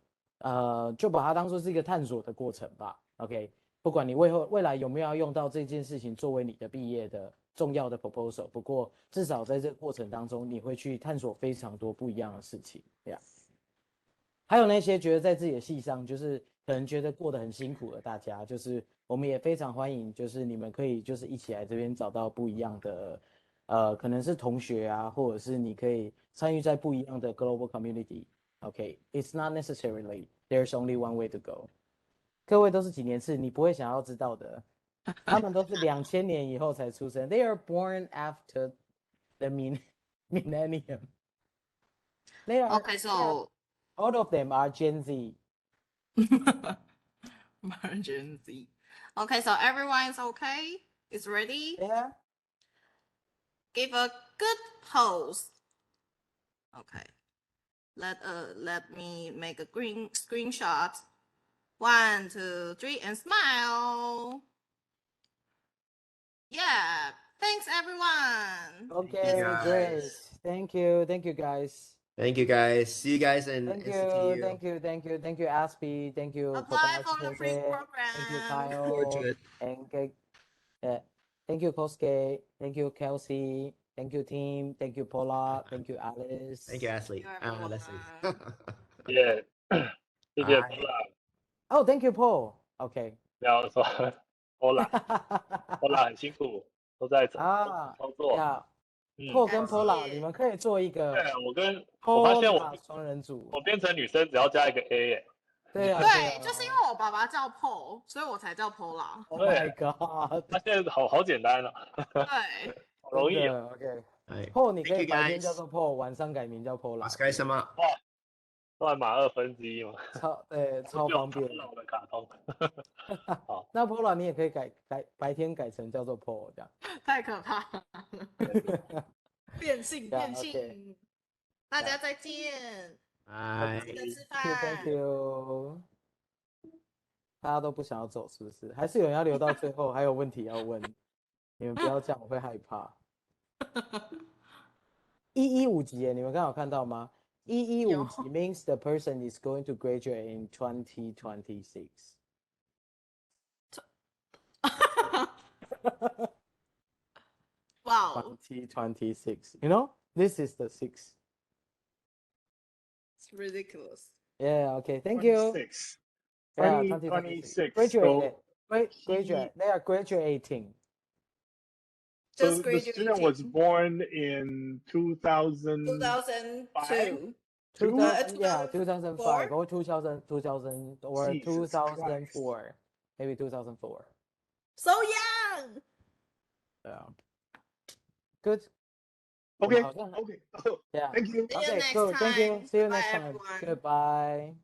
就把它当做是一个探索的过程吧。OK，不管你未来有没有要用到这件事情作为你的毕业的重要的 proposal， 不过至少在这个过程当中，你会去探索非常多不一样的事情。还有那些觉得在自己的系上就是可能觉得过得很辛苦的大家，就是我们也非常欢迎，就是你们可以就是一起来这边找到不一样的可能是同学啊，或者是你可以参与在不一样的 global community。OK，it's not necessarily there's only one way to go。各位都是几年次，你不会想要知道的。他们都是2000年以后才出生。They are born after the millennium. They are Okay, so all of them are Gen Z. Gen Z. Okay, so everyone's okay? Is ready? Yeah. Give a good pose. Okay. Let me make a green screenshot. 1, 2, 3, and smile. Yeah. Thanks, everyone. Okay, great. Thank you. Thank you, guys. Thank you, guys. See you guys in Thank NCTU. you. Thank you. Thank you. Thank you, Aspie. Thank you, Apply for the free Kobayashi. program. Thank you, Forward Kyle. to it. Thank you, Kosuke. Thank you, Kelsey. Thank you, team. Thank you, Paula. Thank you, Alice. Thank you, Ashley. Leslie. Yeah. 谢谢 Oh, thank you, Paul. Okay. 不要说 Pola 很辛苦，都在操作。Paul 跟 Paula， 你们可以做一个。对，我发现我双人组，我变成女生只要加一个 A 耶。对，就是因为我爸爸叫 Paul， 所以我才叫 Pola。Oh my god！ 他现在好简单哦。对，好容易。OK。Paul 你可以白天叫做 Paul， 晚上改名叫 Pola。お疲れ様。哇，乱码1/2嘛。超方便。老的卡通。好，那 Pola 你也可以白天改成叫做 Paul 这样。太可怕了。变性。大家再见。记得吃饭。Thank you。大家都不想要走是不是？还是有人要留到最后，还有问题要问？你们不要这样，我会害怕。115级耶，你们刚好看到吗？115级 means the person is going to graduate in 2026. Wow. 2026. You know, this is the 6. It's ridiculous. Yeah. Okay. Thank you. 2026. Graduate. They are graduating. So the student was born in 2002. 2005 or 2000 or 2004. Maybe 2004. So young. Yeah. Good. Okay. Yeah. Thank you. Okay, cool. Thank you. See you next time. Goodbye.